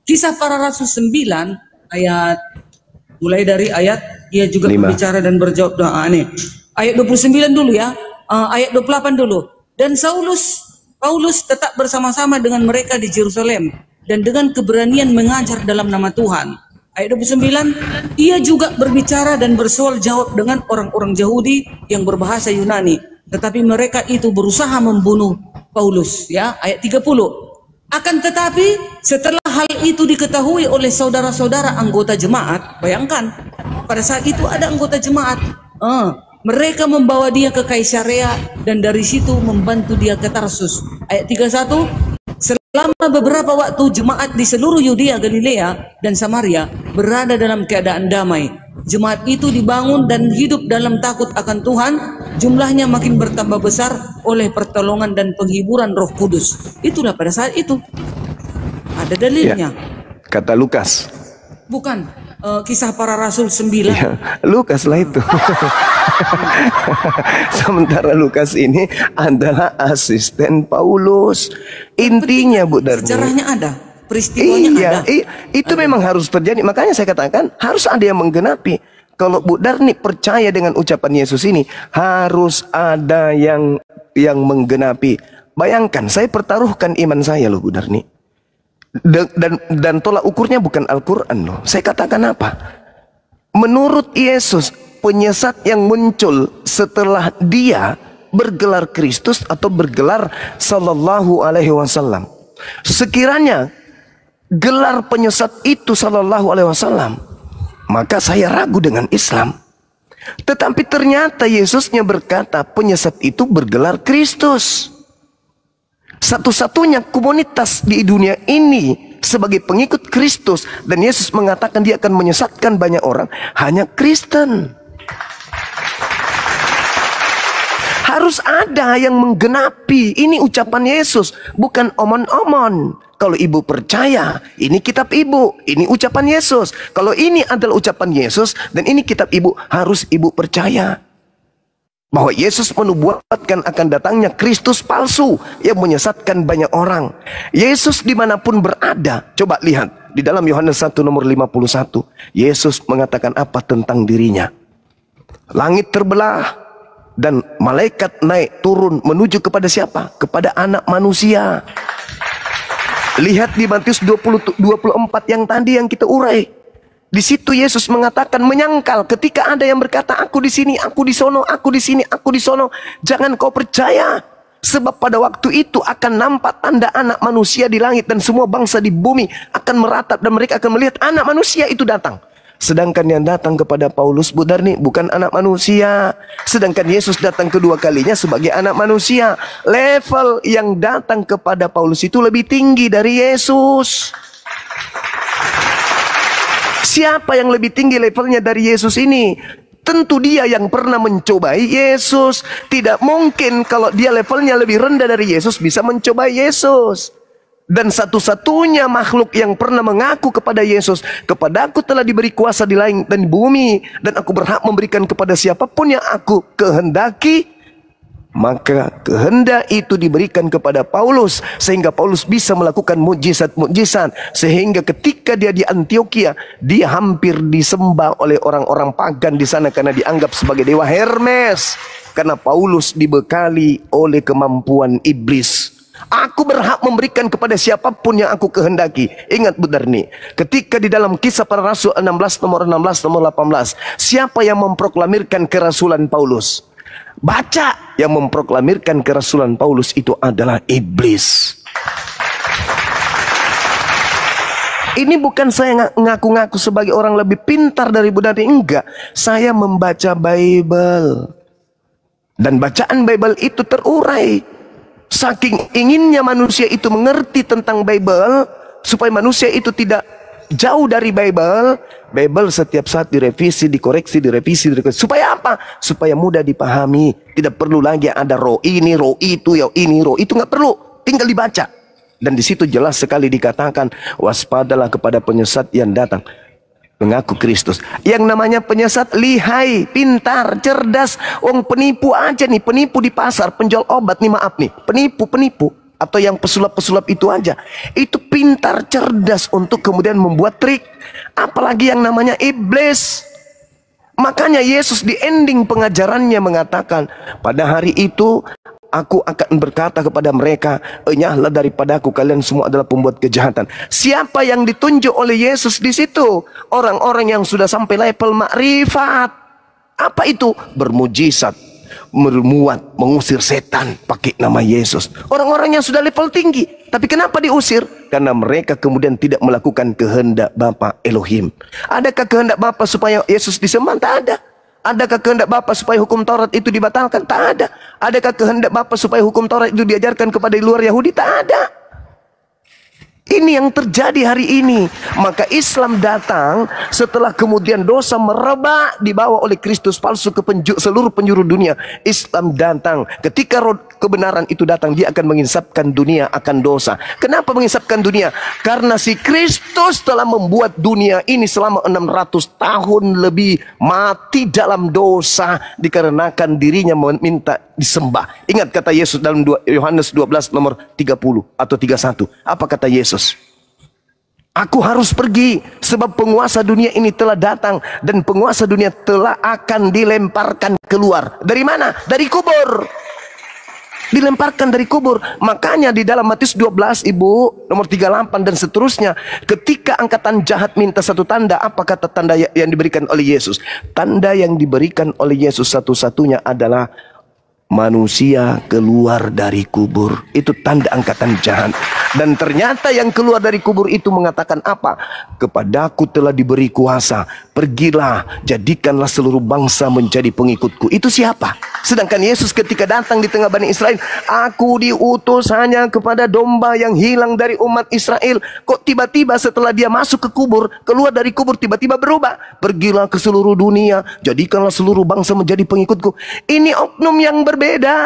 Kisah para rasul 9 ayat mulai dari ayat dia juga berbicara dan berjawab doa nih. Ayat 29 dulu ya. Ayat 28 dulu. Dan Paulus tetap bersama-sama dengan mereka di Yerusalem dan dengan keberanian mengajar dalam nama Tuhan. Ayat 29, ia juga berbicara dan bersoal jawab dengan orang-orang Yahudi yang berbahasa Yunani. Tetapi mereka itu berusaha membunuh Paulus. Ya, ayat 30. Akan tetapi setelah hal itu diketahui oleh saudara-saudara anggota jemaat, bayangkan pada saat itu ada anggota jemaat, mereka membawa dia ke Kaisarea dan dari situ membantu dia ke Tarsus. Ayat 31, selama beberapa waktu jemaat di seluruh Yudea, Galilea dan Samaria berada dalam keadaan damai. Jemaat itu dibangun dan hidup dalam takut akan Tuhan. Jumlahnya makin bertambah besar oleh pertolongan dan penghiburan Roh Kudus. Itulah pada saat itu. Ada dalilnya. Ya, kata Lukas. Bukan. Kisah para Rasul 9. Ya, Lukas lah itu. Sementara Lukas ini adalah asisten Paulus. Intinya Bu Darni. Sejarahnya ada. Peristiwanya ada. Itu memang harus terjadi. Makanya saya katakan harus ada yang menggenapi. Kalau Bu Darni percaya dengan ucapan Yesus ini, harus ada yang menggenapi. Bayangkan, saya pertaruhkan iman saya loh Bu Darni. Dan tolak ukurnya bukan Al-Quran loh. Saya katakan apa? Menurut Yesus, penyesat yang muncul setelah dia bergelar Kristus atau bergelar Sallallahu Alaihi Wasallam. Sekiranya gelar penyesat itu sallallahu alaihi wasallam, maka saya ragu dengan Islam. Tetapi ternyata Yesusnya berkata penyesat itu bergelar Kristus. Satu-satunya komunitas di dunia ini sebagai pengikut Kristus, dan Yesus mengatakan dia akan menyesatkan banyak orang, hanya Kristen. Harus ada yang menggenapi. Ini ucapan Yesus, bukan omon-omon. Kalau ibu percaya, ini kitab ibu, ini ucapan Yesus. Kalau ini adalah ucapan Yesus dan ini kitab ibu, harus ibu percaya bahwa Yesus menubuatkan akan datangnya Kristus palsu yang menyesatkan banyak orang. Yesus dimanapun berada, coba lihat di dalam Yohanes 1 nomor 51, Yesus mengatakan apa tentang dirinya? Langit terbelah dan malaikat naik turun menuju kepada siapa? Kepada anak manusia. Lihat di Matius 24 yang tadi yang kita urai. Di situ Yesus mengatakan, menyangkal ketika ada yang berkata, aku di sini, aku di sono, aku di sini, aku di sono. Jangan kau percaya. Sebab pada waktu itu akan nampak tanda anak manusia di langit, dan semua bangsa di bumi akan meratap dan mereka akan melihat anak manusia itu datang. Sedangkan yang datang kepada Paulus, Bu Darni, bukan anak manusia. Sedangkan Yesus datang kedua kalinya sebagai anak manusia. Level yang datang kepada Paulus itu lebih tinggi dari Yesus. Siapa yang lebih tinggi levelnya dari Yesus ini? Tentu dia yang pernah mencobai Yesus. Tidak mungkin kalau dia levelnya lebih rendah dari Yesus bisa mencobai Yesus. Dan satu-satunya makhluk yang pernah mengaku kepada Yesus, kepadaku telah diberi kuasa di langit dan di bumi, dan aku berhak memberikan kepada siapapun yang aku kehendaki. Maka kehendak itu diberikan kepada Paulus, sehingga Paulus bisa melakukan mukjizat-mukjizat. Sehingga ketika dia di Antioquia, dia hampir disembah oleh orang-orang pagan di sana karena dianggap sebagai dewa Hermes. Karena Paulus dibekali oleh kemampuan iblis. Aku berhak memberikan kepada siapapun yang aku kehendaki. Ingat Bu Darni, ketika di dalam Kisah Para Rasul 16 nomor 18, siapa yang memproklamirkan kerasulan Paulus? Baca, yang memproklamirkan kerasulan Paulus itu adalah iblis. Ini bukan saya ngaku-ngaku sebagai orang lebih pintar dari Bu Darni, enggak. Saya membaca Bible. Dan bacaan Bible itu terurai. Saking inginnya manusia itu mengerti tentang Bible, supaya manusia itu tidak jauh dari Bible. Bible setiap saat direvisi, dikoreksi, direvisi. Supaya apa? Supaya mudah dipahami. Tidak perlu lagi ada roh ini, roh itu, ya ini, roh itu, nggak perlu. Tinggal dibaca. Dan di situ jelas sekali dikatakan, waspadalah kepada penyesat yang datang mengaku Kristus. Yang namanya penyesat lihai, pintar, cerdas. Wong penipu aja nih, penipu di pasar, penjual obat nih, maaf nih, penipu atau yang pesulap-pesulap itu aja. Itu pintar, cerdas untuk kemudian membuat trik. Apalagi yang namanya iblis. Makanya Yesus di ending pengajarannya mengatakan, pada hari itu aku akan berkata kepada mereka, enyahlah daripadaku, kalian semua adalah pembuat kejahatan. Siapa yang ditunjuk oleh Yesus di situ? Orang-orang yang sudah sampai level makrifat. Apa itu? Bermujizat, memuat, mengusir setan pakai nama Yesus. Orang-orang yang sudah level tinggi. Tapi kenapa diusir? Karena mereka kemudian tidak melakukan kehendak Bapa Elohim. Adakah kehendak Bapa supaya Yesus disembah? Tak ada. Adakah kehendak Bapa supaya hukum Taurat itu dibatalkan? Tak ada. Adakah kehendak Bapa supaya hukum Taurat itu diajarkan kepada luar Yahudi? Tak ada. Ini yang terjadi hari ini. Maka Islam datang setelah kemudian dosa merebak dibawa oleh Kristus palsu ke seluruh penjuru dunia. Islam datang. Ketika kebenaran itu datang, dia akan menginsapkan dunia akan dosa. Kenapa menginsapkan dunia? Karena si Kristus telah membuat dunia ini selama 600 tahun lebih mati dalam dosa, dikarenakan dirinya meminta disembah. Ingat kata Yesus dalam Yohanes 12 nomor 30 atau 31. Apa kata Yesus? Aku harus pergi sebab penguasa dunia ini telah datang, dan penguasa dunia telah akan dilemparkan keluar. Dari mana? Dari kubur. Dilemparkan dari kubur. Makanya di dalam Matius 12 Ibu nomor 38 dan seterusnya, ketika angkatan jahat minta satu tanda, apa kata tanda yang diberikan oleh Yesus? Tanda yang diberikan oleh Yesus satu-satunya adalah manusia keluar dari kubur. Itu tanda angkatan jahat. Dan ternyata yang keluar dari kubur itu mengatakan apa? Kepadaku telah diberi kuasa. Pergilah, jadikanlah seluruh bangsa menjadi pengikutku. Itu siapa? Sedangkan Yesus ketika datang di tengah Bani Israel, aku diutus hanya kepada domba yang hilang dari umat Israel. Kok tiba-tiba setelah dia masuk ke kubur, keluar dari kubur tiba-tiba berubah? Pergilah ke seluruh dunia, jadikanlah seluruh bangsa menjadi pengikutku. Ini oknum yang berbeda.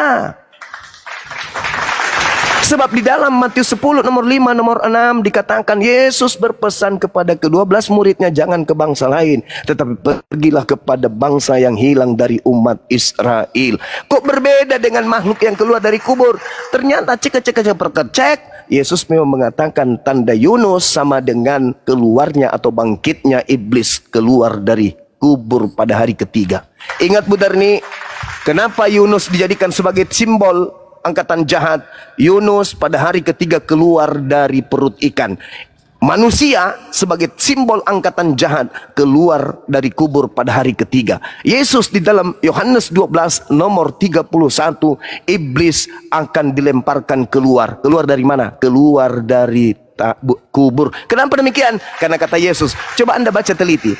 Sebab di dalam Matius 10 nomor 5 nomor 6 dikatakan Yesus berpesan kepada ke-12 muridnya, jangan ke bangsa lain, tetapi pergilah kepada bangsa yang hilang dari umat Israel. Kok berbeda dengan makhluk yang keluar dari kubur? Ternyata cek Yesus memang mengatakan tanda Yunus sama dengan keluarnya atau bangkitnya iblis keluar dari kubur pada hari ketiga. Ingat Bu Darni, kenapa Yunus dijadikan sebagai simbol angkatan jahat? Yunus pada hari ketiga keluar dari perut ikan. Manusia sebagai simbol angkatan jahat keluar dari kubur pada hari ketiga. Yesus di dalam Yohanes 12 nomor 31, iblis akan dilemparkan keluar. Keluar dari mana? Keluar dari kubur. Kenapa demikian? Karena kata Yesus, coba Anda baca teliti.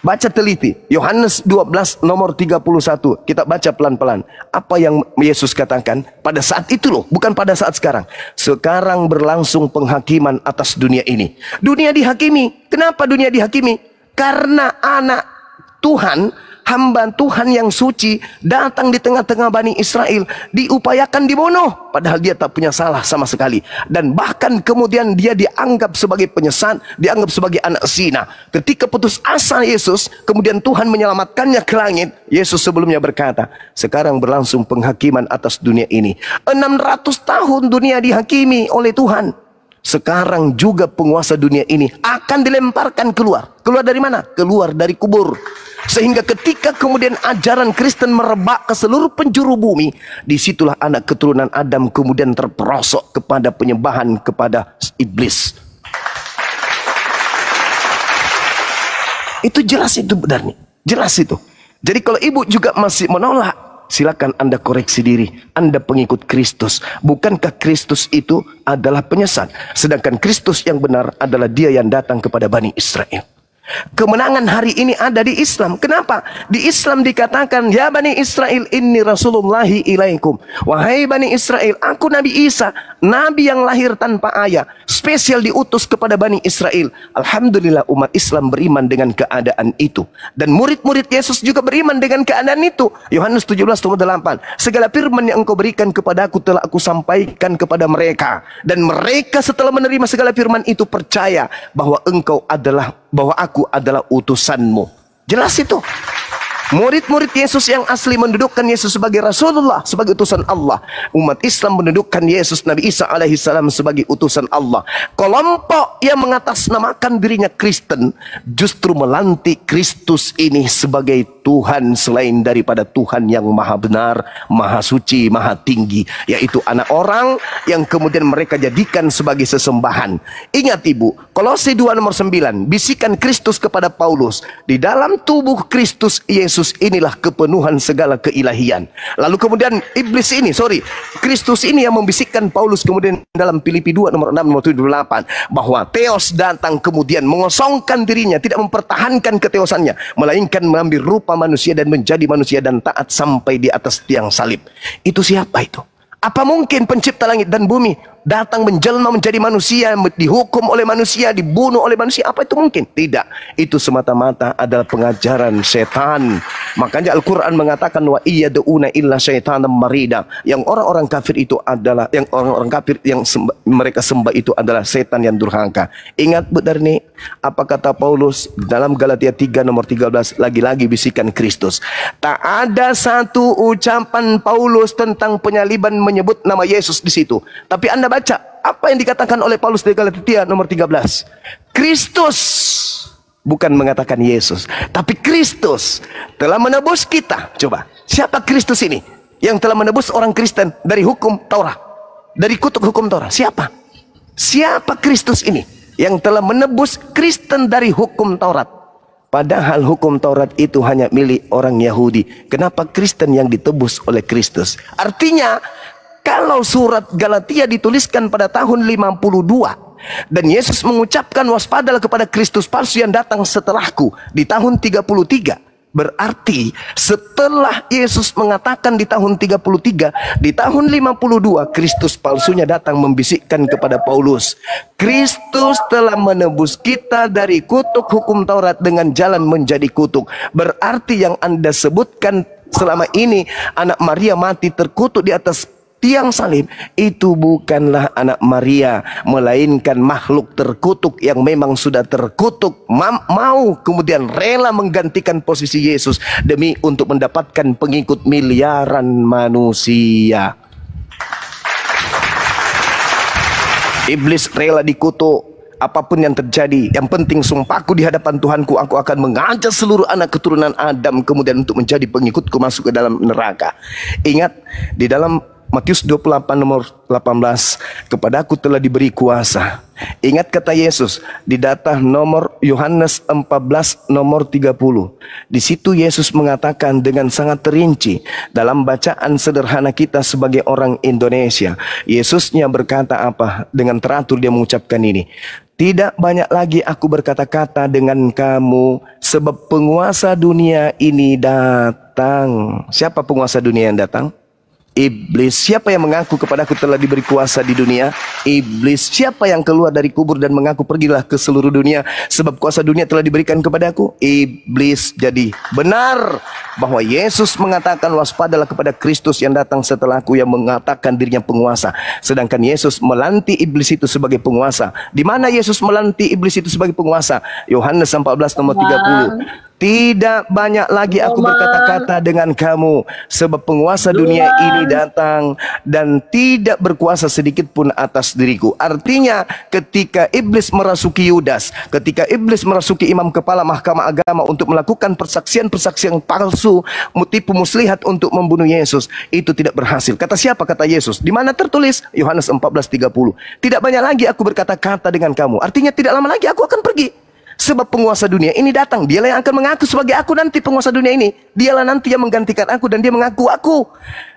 Baca teliti, Yohanes 12 nomor 31. Kita baca pelan-pelan. Apa yang Yesus katakan pada saat itu loh, bukan pada saat sekarang. Sekarang berlangsung penghakiman atas dunia ini. Dunia dihakimi. Kenapa dunia dihakimi? Karena anak Tuhan, hamba Tuhan yang suci datang di tengah-tengah Bani Israel, diupayakan dibunuh, padahal dia tak punya salah sama sekali. Dan bahkan kemudian dia dianggap sebagai penyesat, dianggap sebagai anak zina. Ketika putus asa Yesus, kemudian Tuhan menyelamatkannya ke langit. Yesus sebelumnya berkata, sekarang berlangsung penghakiman atas dunia ini. 600 tahun dunia dihakimi oleh Tuhan. Sekarang juga penguasa dunia ini akan dilemparkan keluar. Keluar dari mana? Keluar dari kubur. Sehingga ketika kemudian ajaran Kristen merebak ke seluruh penjuru bumi, disitulah anak keturunan Adam kemudian terperosok kepada penyembahan kepada iblis. Itu jelas itu benarnya. Jelas itu. Jadi kalau ibu juga masih menolak, silakan Anda koreksi diri. Anda pengikut Kristus. Bukankah Kristus itu adalah penyesat? Sedangkan Kristus yang benar adalah dia yang datang kepada Bani Israel. Kemenangan hari ini ada di Islam. Kenapa? Di Islam dikatakan, ya Bani Israel, inni Rasulullahi ilaikum. Wahai Bani Israel, aku Nabi Isa, Nabi yang lahir tanpa ayah, spesial diutus kepada Bani Israel. Alhamdulillah umat Islam beriman dengan keadaan itu. Dan murid-murid Yesus juga beriman dengan keadaan itu. Yohanes 17:8. Segala firman yang engkau berikan kepada aku telah aku sampaikan kepada mereka. Dan mereka setelah menerima segala firman itu percaya bahwa aku adalah utusanmu. Jelas itu. Murid-murid Yesus yang asli mendudukkan Yesus sebagai Rasulullah, sebagai utusan Allah. Umat Islam mendudukkan Yesus Nabi Isa alaihissalam sebagai utusan Allah. Kelompok yang mengatasnamakan dirinya Kristen justru melantik Kristus ini sebagai Tuhan selain daripada Tuhan yang maha benar, maha suci, maha tinggi, yaitu anak orang yang kemudian mereka jadikan sebagai sesembahan. Ingat ibu, Kolose 2 nomor 9, bisikan Kristus kepada Paulus, di dalam tubuh Kristus Yesus inilah kepenuhan segala keilahian. Lalu kemudian Kristus ini yang membisikkan Paulus kemudian dalam Filipi 2 nomor 6 nomor 7-8 bahwa Theos datang kemudian mengosongkan dirinya, tidak mempertahankan keteosannya, melainkan mengambil rupa manusia dan menjadi manusia dan taat sampai di atas tiang salib. Itu siapa itu? Apa mungkin pencipta langit dan bumi datang menjelma menjadi manusia, dihukum oleh manusia, dibunuh oleh manusia? Apa itu mungkin? Tidak. Itu semata-mata adalah pengajaran setan. Makanya Al-Quran mengatakan wa iyyaduuna illa syaitanan marida. Yang orang-orang kafir itu adalah mereka sembah itu adalah setan yang durhaka. Ingat Bu Darni, apa kata Paulus dalam Galatia 3 nomor 13, lagi-lagi bisikan Kristus. Tak ada satu ucapan Paulus tentang penyaliban menyebut nama Yesus di situ. Tapi Anda baca apa yang dikatakan oleh Paulus di Galatia nomor 13. Kristus, bukan mengatakan Yesus, tapi Kristus telah menebus kita. Coba, siapa Kristus ini yang telah menebus orang Kristen dari hukum Taurat, dari kutuk hukum Taurat? Siapa? Siapa Kristus ini yang telah menebus Kristen dari hukum Taurat? Padahal hukum Taurat itu hanya milik orang Yahudi. Kenapa Kristen yang ditebus oleh Kristus? Artinya Kalau surat Galatia dituliskan pada tahun 52 dan Yesus mengucapkan waspadalah kepada Kristus palsu yang datang setelahku di tahun 33, berarti setelah Yesus mengatakan di tahun 33, di tahun 52 Kristus palsunya datang membisikkan kepada Paulus, Kristus telah menebus kita dari kutuk hukum Taurat dengan jalan menjadi kutuk. Berarti yang Anda sebutkan selama ini anak Maria mati terkutuk di atas tiang salib, itu bukanlah anak Maria, melainkan makhluk terkutuk yang memang sudah terkutuk, mau kemudian rela menggantikan posisi Yesus demi untuk mendapatkan pengikut miliaran manusia. Iblis rela dikutuk. Apapun yang terjadi, yang penting sumpahku di hadapan Tuhanku, aku akan mengajak seluruh anak keturunan Adam kemudian untuk menjadi pengikutku masuk ke dalam neraka. Ingat, di dalam Matius 28 nomor 18, kepadaku telah diberi kuasa. Ingat kata Yesus di data nomor Yohanes 14 nomor 30. Di situ Yesus mengatakan dengan sangat terinci dalam bacaan sederhana kita sebagai orang Indonesia. Yesusnya berkata apa? Dengan teratur dia mengucapkan ini. Tidak banyak lagi aku berkata-kata dengan kamu, sebab penguasa dunia ini datang. Siapa penguasa dunia yang datang? Iblis. Siapa yang mengaku kepadaku telah diberi kuasa di dunia? Iblis. Siapa yang keluar dari kubur dan mengaku pergilah ke seluruh dunia sebab kuasa dunia telah diberikan kepadaku? Iblis. Jadi benar bahwa Yesus mengatakan waspadalah kepada Kristus yang datang setelahku yang mengatakan dirinya penguasa. Sedangkan Yesus melantik iblis itu sebagai penguasa. Di mana Yesus melantik iblis itu sebagai penguasa? Yohanes 14 nomor 30. Tidak banyak lagi aku berkata-kata dengan kamu, sebab penguasa dunia ini datang dan tidak berkuasa sedikit pun atas diriku. Artinya ketika iblis merasuki Yudas, ketika iblis merasuki imam kepala mahkamah agama untuk melakukan persaksian-persaksian palsu, tipu muslihat untuk membunuh Yesus, itu tidak berhasil. Kata siapa? Kata Yesus. Di mana tertulis? Yohanes 14:30. Tidak banyak lagi aku berkata-kata dengan kamu. Artinya tidak lama lagi aku akan pergi. Sebab penguasa dunia ini datang. Dialah yang akan mengaku sebagai aku nanti penguasa dunia ini. Dialah nanti yang menggantikan aku dan dia mengaku aku.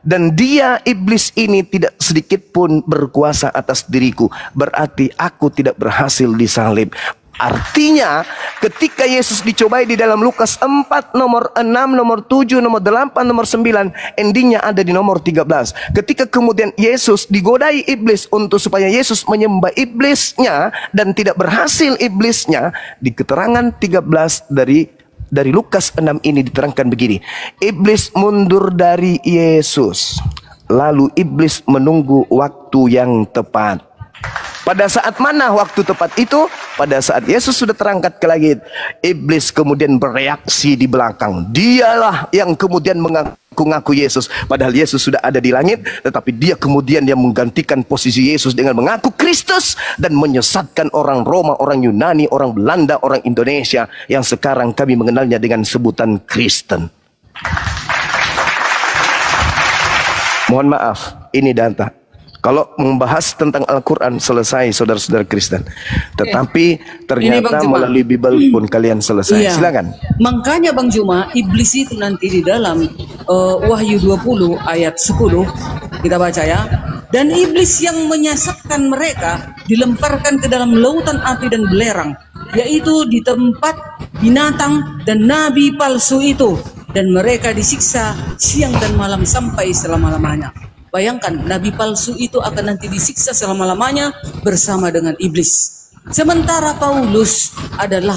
Dan dia, iblis ini, tidak sedikit pun berkuasa atas diriku. Berarti aku tidak berhasil disalib. Artinya ketika Yesus dicobai di dalam Lukas 4 nomor 6, nomor 7, nomor 8, nomor 9, endingnya ada di nomor 13. Ketika kemudian Yesus digodai iblis untuk supaya Yesus menyembah iblisnya dan tidak berhasil iblisnya, di keterangan 13 dari Lukas 6 ini diterangkan begini. Iblis mundur dari Yesus. Lalu iblis menunggu waktu yang tepat. Pada saat mana waktu tepat itu? Pada saat Yesus sudah terangkat ke langit, iblis kemudian bereaksi di belakang. Dialah yang kemudian mengaku-ngaku Yesus, padahal Yesus sudah ada di langit, tetapi dia kemudian yang menggantikan posisi Yesus dengan mengaku Kristus dan menyesatkan orang Roma, orang Yunani, orang Belanda, orang Indonesia yang sekarang kami mengenalnya dengan sebutan Kristen. Mohon maaf, ini data. Kalau membahas tentang Al-Quran selesai saudara-saudara Kristen. Tetapi ternyata melalui Bible pun kalian selesai. Silakan. Makanya Bang Juma, iblis itu nanti di dalam Wahyu 20 ayat 10 kita baca ya. Dan iblis yang menyesatkan mereka dilemparkan ke dalam lautan api dan belerang, yaitu di tempat binatang dan nabi palsu itu, dan mereka disiksa siang dan malam sampai selama-lamanya. Bayangkan, nabi palsu itu akan nanti disiksa selama-lamanya bersama dengan iblis. Sementara Paulus adalah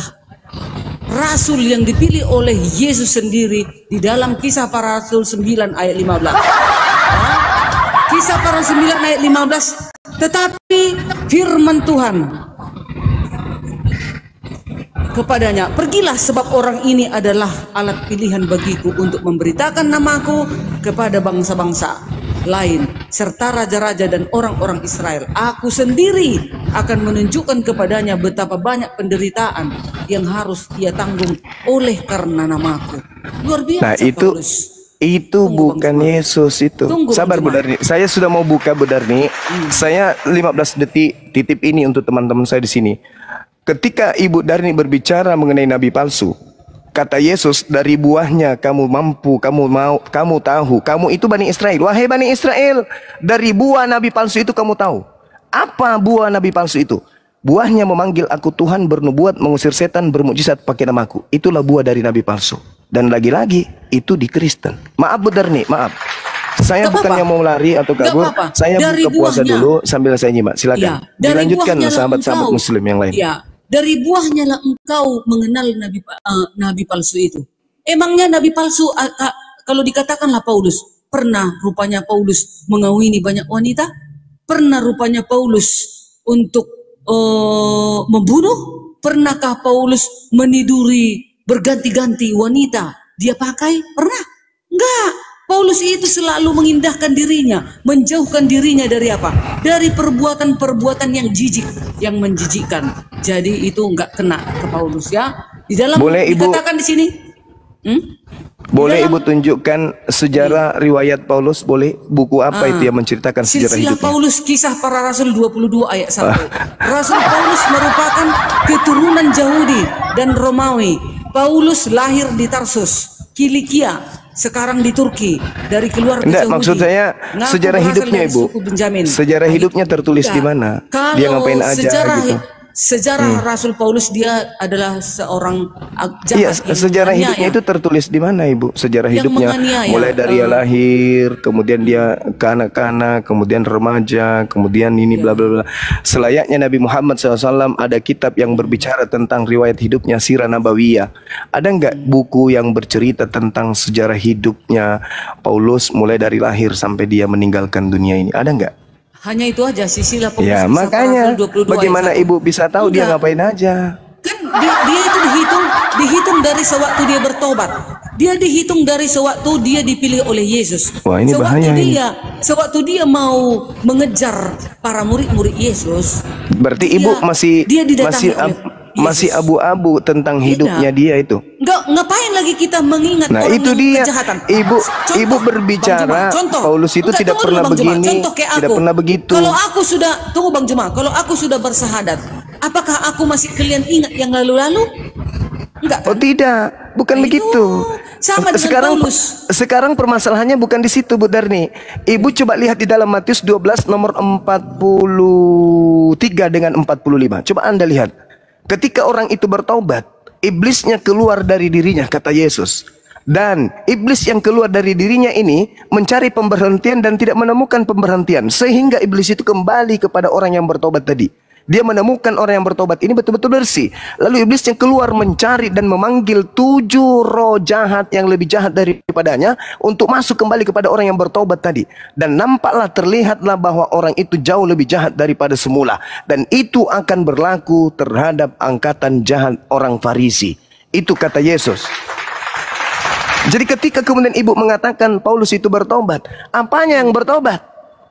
rasul yang dipilih oleh Yesus sendiri di dalam Kisah Para Rasul 9 ayat 15. Kisah Para Rasul 9 ayat 15. Tetapi firman Tuhan kepadanya, pergilah sebab orang ini adalah alat pilihan bagiku untuk memberitakan namaku kepada bangsa-bangsa lain serta raja-raja dan orang-orang Israel. Aku sendiri akan menunjukkan kepadanya betapa banyak penderitaan yang harus ia tanggung oleh karena namaku. Luar biasa. Nah itu bukan Yesus itu. Sabar Bu Darni, saya sudah mau buka Bu Darni. Saya 15 detik titip ini untuk teman-teman saya di sini. Ketika Ibu Darni berbicara mengenai nabi palsu, Kata Yesus, dari buahnya kamu mampu, kamu mau, kamu tahu. Kamu itu Bani Israel. Wahai Bani Israel, dari buah nabi palsu itu kamu tahu. Apa buah nabi palsu itu? Buahnya memanggil aku Tuhan, bernubuat, mengusir setan, bermukjizat pakai namaku. Itulah buah dari nabi palsu. Dan lagi-lagi itu di Kristen. Maaf Bu Darni, maaf. Saya bukannya mau lari atau kabur. Saya buka puasa dulu sambil saya nyimak. Silakan. Dilanjutkan sahabat-sahabat Muslim yang lain. Ya, dari buahnya lah engkau mengenal nabi palsu itu. Emangnya nabi palsu, kalau dikatakanlah Paulus, pernah rupanya Paulus mengawini banyak wanita? Pernah rupanya Paulus untuk membunuh? Pernahkah Paulus meniduri berganti-ganti wanita dia pakai? Pernah? Enggak. Paulus itu selalu mengindahkan dirinya, menjauhkan dirinya dari apa? Dari perbuatan-perbuatan yang jijik, yang menjijikkan. Jadi itu enggak kena ke Paulus ya. Di dalam boleh dikatakan di sini. Boleh Ibu tunjukkan sejarah riwayat Paulus? Boleh? Buku apa itu yang menceritakan sejarah Silsilah hidupnya? Paulus, Kisah Para Rasul 22 ayat 1. Rasul Paulus merupakan keturunan Yahudi dan Romawi. Paulus lahir di Tarsus, Kilikia, sekarang di Turki, dari keluarga Enggak, Yahudi. maksud saya Ngaku sejarah berasal hidupnya dari Ibu. suku Benjamin. Sejarah hidupnya tertulis di mana? Dia ngapain aja gitu. Sejarah Rasul Paulus, dia adalah seorang Iya, jahat yang sejarah menganiaya. hidupnya itu tertulis di mana Ibu? Sejarah Yang hidupnya menganiaya. mulai dari dia lahir, kemudian dia kanak-kanak, kemudian remaja, kemudian ini bla bla bla. Selayaknya Nabi Muhammad SAW ada kitab yang berbicara tentang riwayat hidupnya, Sirah Nabawiyah. Ada nggak buku yang bercerita tentang sejarah hidupnya Paulus mulai dari lahir sampai dia meninggalkan dunia ini? Ada nggak? Hanya itu aja, silsilah Paulus. Ya Kisah Para makanya Rasul 22 bagaimana ayat 1. Ibu bisa tahu dia Enggak. ngapain aja? Kan dia itu dihitung dari sewaktu dia bertobat. Dia dihitung dari sewaktu dia dipilih oleh Yesus. Wah, ini bahaya ini. Sewaktu dia mau mengejar para murid-murid Yesus. Berarti Ibu dia didatangi oleh masih Yesus. abu-abu tentang hidupnya dia itu. Enggak, ngapain lagi kita mengingat Nah orang itu yang dia. kejahatan? Ibu berbicara Paulus itu Enggak, tidak tunggu pernah dulu, Bang Juma. begini, Contoh kayak tidak aku. pernah begitu. Kalau aku sudah, tunggu Bang Juma, kalau aku sudah bersahadat, apakah aku masih kalian ingat yang lalu-lalu? Enggak kan? Oh tidak, bukan Nah, itu begitu. sama dengan Paulus. Sekarang permasalahannya bukan di situ Bu Darni. Ibu coba lihat di dalam Matius 12 nomor 43 dengan 45. Coba Anda lihat. Ketika orang itu bertaubat, iblisnya keluar dari dirinya, kata Yesus. Dan iblis yang keluar dari dirinya ini mencari pemberhentian dan tidak menemukan pemberhentian. Sehingga iblis itu kembali kepada orang yang bertobat tadi. Dia menemukan orang yang bertobat ini betul-betul bersih. Lalu iblis yang keluar mencari dan memanggil 7 roh jahat yang lebih jahat daripadanya untuk masuk kembali kepada orang yang bertobat tadi. Dan nampaklah, terlihatlah bahwa orang itu jauh lebih jahat daripada semula. Dan itu akan berlaku terhadap angkatan jahat orang Farisi. Itu kata Yesus. Jadi ketika kemudian Ibu mengatakan Paulus itu bertobat, apanya yang bertobat?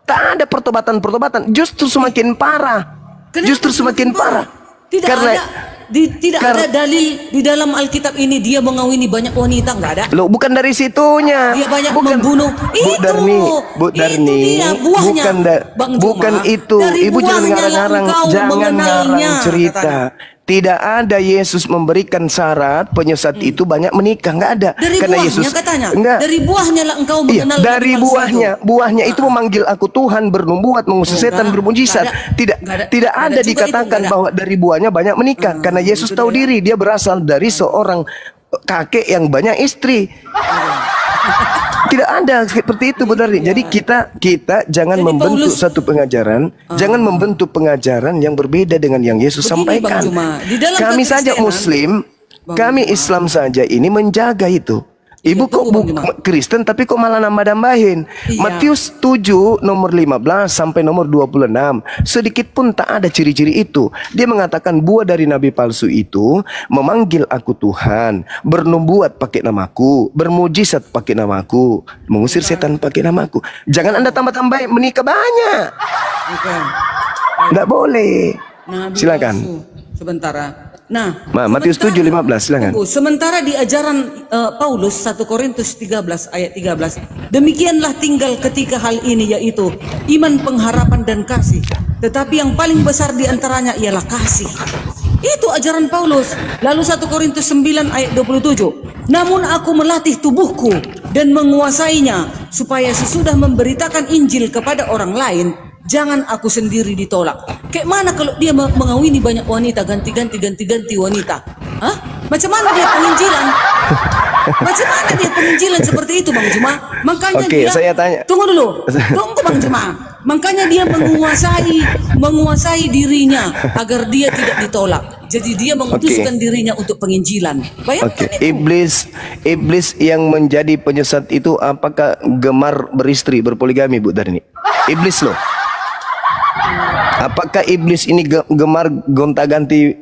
Tak ada pertobatan-pertobatan, justru semakin parah. Kenapa Justru semakin parah. Tidak ada dalil di dalam Alkitab ini dia mengawini banyak wanita, enggak ada. Loh, bukan dari situnya. Dia banyak membunuh. Bu Darni, dia buahnya. Bang Juma, bukan itu. dari Ibu jangan buahnya ngarang-ngarang, engkau jangan mengenalnya, ngarang cerita. katanya. Tidak ada Yesus memberikan syarat penyesat itu banyak menikah, enggak ada. Dari Karena buahnya Yesus katanya. enggak. Dari buahnya lah engkau Iya, mengenal. dari buahnya itu memanggil aku Tuhan, bernubuat, mengusir setan, bermujizat. Tidak ada dikatakan bahwa dari buahnya banyak menikah. Karena Yesus tahu diri, dia berasal dari seorang kakek yang banyak istri. Tidak ada seperti itu benar. Jadi kita jangan membentuk satu pengajaran, jangan membentuk pengajaran yang berbeda dengan yang Yesus sampaikan. Kami saja Muslim, kami Islam saja ini menjaga itu. Ibu kok Kristen tapi kok malah nambah-nambahin. Matius 7 nomor 15 sampai nomor 26. Sedikit pun tak ada ciri-ciri itu. Dia mengatakan buah dari nabi palsu itu memanggil aku Tuhan, bernubuat pakai namaku, bermujizat pakai namaku, mengusir setan pakai namaku. Jangan Anda tambah-tambah menikah banyak. Enggak boleh. Silakan. Sebentar. Nah, Matius 7:15 silakan. Sementara di ajaran Paulus 1 Korintus 13 ayat 13, demikianlah tinggal ketika hal ini, yaitu iman, pengharapan dan kasih. Tetapi yang paling besar di antaranya ialah kasih. Itu ajaran Paulus. Lalu 1 Korintus 9 ayat 27. Namun aku melatih tubuhku dan menguasainya, supaya sesudah memberitakan Injil kepada orang lain, jangan aku sendiri ditolak. Kayak mana kalau dia mengawini banyak wanita, ganti wanita? Hah? Macam mana dia penginjilan? Macam mana dia penginjilan seperti itu, Bang Juma? Makanya dia, saya tanya. Tunggu dulu, tunggu Bang Juma. Makanya dia menguasai dirinya agar dia tidak ditolak. Jadi dia mengutuskan dirinya untuk penginjilan. Bayangkan itu. Iblis yang menjadi penyesat itu apakah gemar beristri, berpoligami, Bu Darni? Iblis loh. Apakah iblis ini gemar gonta-ganti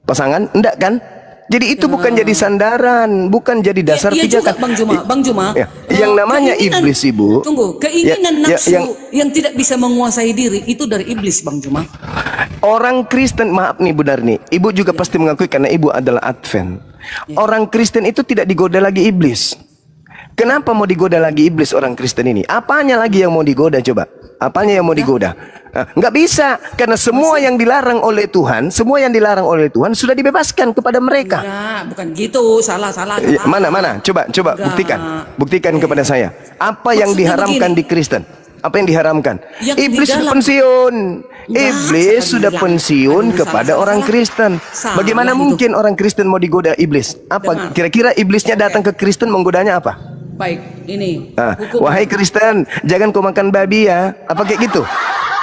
pasangan? Enggak kan? Jadi itu bukan jadi sandaran, bukan jadi dasar pijakan. Bang Juma, ya, yang namanya iblis, Ibu. Tunggu, keinginan nafsu yang tidak bisa menguasai diri itu dari iblis, Bang Juma. Orang Kristen, maaf nih Bu Darni, Ibu juga pasti mengakui karena Ibu adalah Advent. Orang Kristen itu tidak digoda lagi iblis. Kenapa mau digoda lagi iblis orang Kristen ini? Apanya lagi yang mau digoda coba? Apanya yang mau digoda? Nggak bisa, karena semua yang dilarang oleh Tuhan, sudah dibebaskan kepada mereka. Enggak, bukan gitu, salah. Mana? Coba buktikan kepada saya. Apa yang diharamkan di Kristen? Apa yang diharamkan? Iblis sudah pensiun. Iblis sudah pensiun kepada orang Kristen. Bagaimana mungkin orang Kristen mau digoda iblis? Apa kira-kira iblisnya datang ke Kristen menggodanya apa? Baik, ini. Wahai Kristen, jangan kau makan babi ya. Apa kayak gitu?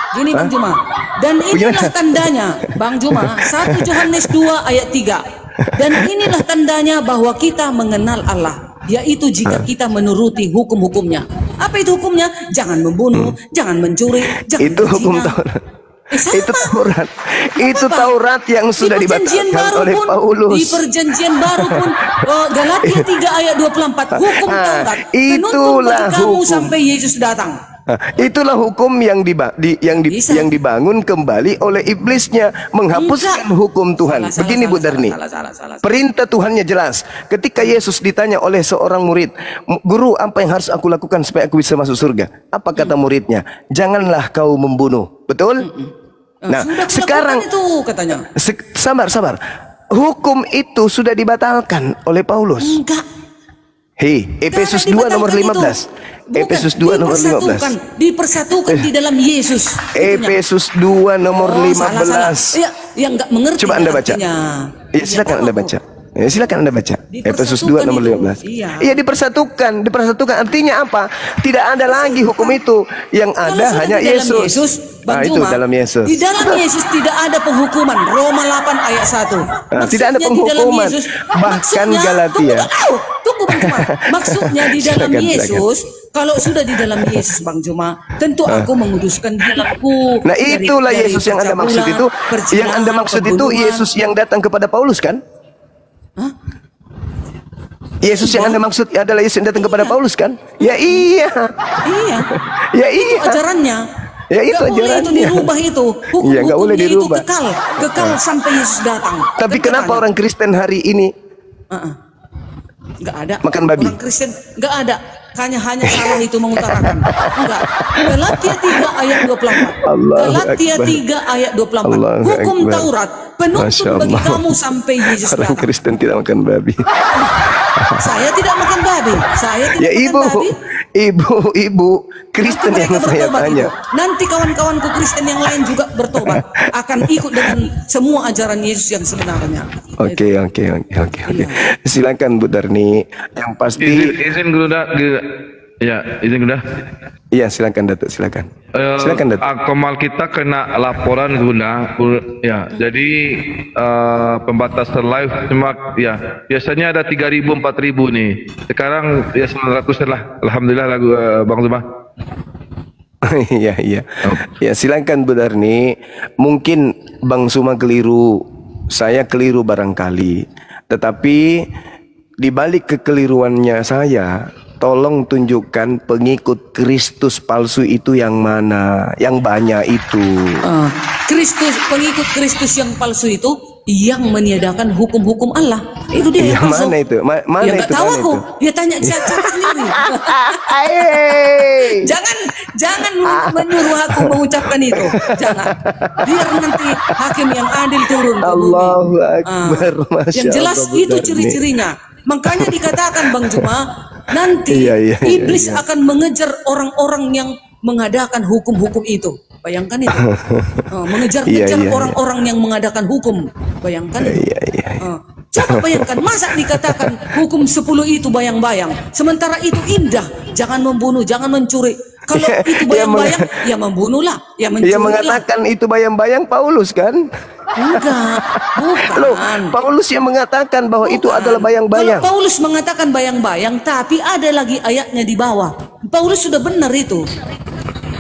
Gini Bang Juma. Dan inilah tandanya, Bang Juma, 1 Yohanes 2 ayat 3. Dan inilah tandanya bahwa kita mengenal Allah, yaitu jika kita menuruti hukum-hukumnya. Apa itu hukumnya? Jangan membunuh, jangan mencuri, jangan itu hukum Taurat. Itu Taurat. Itu Taurat yang sudah dibatalkan oleh Paulus. Di perjanjian baru pun Galatia 3 ayat 24 hukum Taurat. Itulah kamu sampai Yesus datang. Itulah hukum yang dibangun kembali oleh iblisnya, menghapuskan hukum Tuhan. Begini Bu Darni, perintah Tuhannya jelas. Ketika Yesus ditanya oleh seorang murid, "Guru, apa yang harus aku lakukan supaya aku bisa masuk surga?" Apa kata muridnya? "Janganlah kau membunuh." Betul? Nah, sekarang itu katanya. Sabar. Hukum itu sudah dibatalkan oleh Paulus. Enggak. Hei, Efesus 2 nomor 15. Efesus 2 nomor 15. Dipersatukan di dalam Yesus. Efesus 2 nomor 15. Ya enggak mengerti. Coba Anda baca. Ya, silakan Anda baca. Silakan Anda baca. Efesus 2 nomor 15. Iya, dipersatukan. Dipersatukan artinya apa? Tidak ada lagi hukum itu. Yang ada hanya Yesus. Itu dalam Yesus. Di dalam Yesus tidak ada penghukuman. Roma 8 ayat 1. Tidak ada penghukuman. Bahkan Galatia. Tunggu Bang Juma. Maksudnya di dalam Yesus, kalau sudah di dalam Yesus Bang Juma, tentu aku menguduskan diriku. Nah, itulah Yesus yang Anda maksud itu. Yang Anda maksud itu Yesus yang datang kepada Paulus kan? Hah? Yesus yang Anda maksud adalah Yesus yang datang kepada Paulus kan? Ya iya. Ya iya. Itu ajarannya. Ya itu ajarannya. Itu dirubah itu. Iya, nggak boleh dirubah. Itu kekal sampai Yesus datang. Tapi kenapa orang Kristen hari ini nggak ada makan babi? Orang Kristen nggak ada. Hanya salah itu mengutarakan. Enggak. Galatia 3 ayat 24. Galatia 3 ayat 24. Hukum Taurat penuntut bagi kamu sampai Yesus datang. Orang Kristen tidak makan babi. Saya tidak makan babi. Saya tidak makan babi. Ibu Kristen yang saya tanya. Nanti kawan-kawanku Kristen yang lain juga bertobat, akan ikut dengan semua ajaran Yesus yang sebenarnya. Oke. Silakan Bu Darni. Yang pasti izin Guru Iya, silakan Datuk, silakan. Silakan Datuk. Akomal kita kena laporan Guna, ya. Jadi pembatasan live cuma ya biasanya ada 3.000 4.000 nih. Sekarang ya 900 lah. Alhamdulillah lagu Bang Zuma. Iya. Ya, silakan Bu Darni. Mungkin Bang Suma keliru, saya keliru barangkali. Tetapi di balik kekeliruannya saya, tolong tunjukkan pengikut Kristus palsu itu yang mana, yang banyak itu. Pengikut Kristus yang palsu itu yang meniadakan hukum-hukum Allah. Itu dia Yang yang palsu. mana itu? Mana Ya nggak itu? tahu Mana aku. itu? Ya tanya cari sendiri. Hey. Jangan menyuruh aku mengucapkan itu. Jangan. Biar nanti hakim yang adil turun ke bumi. Allahu Akbar. Masya Yang jelas Allah, itu benar nih. ciri-cirinya. Makanya dikatakan Bang Juma, nanti Iya, iblis iya. akan mengejar orang-orang yang mengadakan hukum-hukum itu. Bayangkan itu. Mengejar-kejar Iya, iya, orang-orang yang mengadakan hukum. Bayangkan itu. Iya, iya. Coba bayangkan, masa dikatakan hukum 10 itu bayang-bayang, sementara itu indah, jangan membunuh, jangan mencuri. Kalau itu bayang-bayang, ya membunuhlah, ya mencuri. Yang mengatakan itu bayang-bayang Paulus kan? Enggak, bukan. Loh, Paulus yang mengatakan bahwa itu adalah bayang-bayang. Kalau Paulus mengatakan bayang-bayang, tapi ada lagi ayatnya di bawah. Paulus sudah benar itu.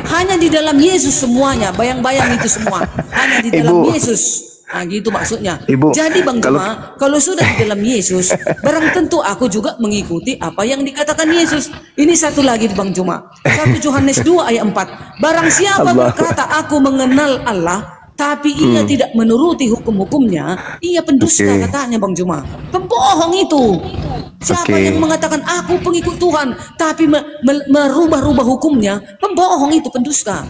Hanya di dalam Yesus semuanya, bayang-bayang itu semua. Hanya di dalam Yesus. Nah gitu maksudnya. Ibu, jadi Bang Juma, kalau sudah di dalam Yesus, barang tentu aku juga mengikuti apa yang dikatakan Yesus. Ini satu lagi Bang Juma. 1 Yohanes 2 ayat 4. Barang siapa berkata aku mengenal Allah, tapi ia tidak menuruti hukum-hukumnya, ia pendusta katanya Bang Juma. Pembohong itu. Siapa yang mengatakan aku pengikut Tuhan, tapi merubah-rubah hukumnya, pembohong itu, pendusta.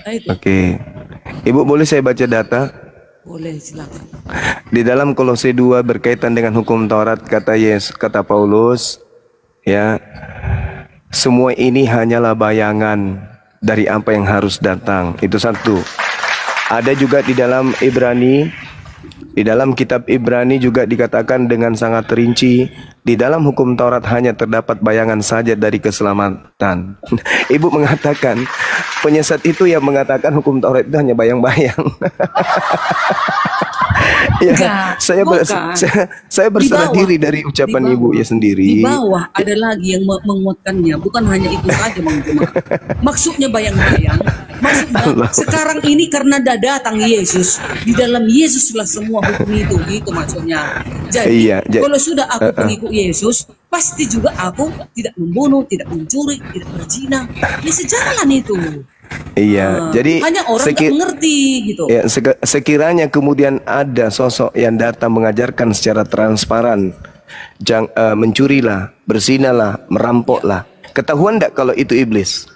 Nah, itu. Ibu boleh saya baca data? Boleh, silakan. Di dalam Kolose 2 berkaitan dengan hukum Taurat, kata Paulus, ya, semua ini hanyalah bayangan dari apa yang harus datang. Itu satu. Ada juga di dalam Ibrani, di dalam kitab Ibrani juga dikatakan dengan sangat rinci, di dalam hukum Taurat hanya terdapat bayangan saja dari keselamatan. Ibu mengatakan, penyesat itu yang mengatakan hukum Taurat itu hanya bayang-bayang. Ya, saya berserah diri dari ucapan ibu ya sendiri. Di bawah ada lagi yang menguatkannya, bukan hanya itu saja Bang Juma. Maksudnya bayang-bayang. Maksudnya sekarang ini karena datang Yesus, di dalam Yesuslah semua hukum itu, gitu maksudnya. Jadi kalau sudah aku pengikut Yesus, pasti juga aku tidak membunuh, tidak mencuri, tidak berzina. Ya sejalan itu. Iya, jadi hanya orang tak mengerti gitu. Ya, sekiranya kemudian ada sosok yang datang mengajarkan secara transparan, mencurilah, berzinalah, merampoklah. Ketahuan tidak kalau itu iblis?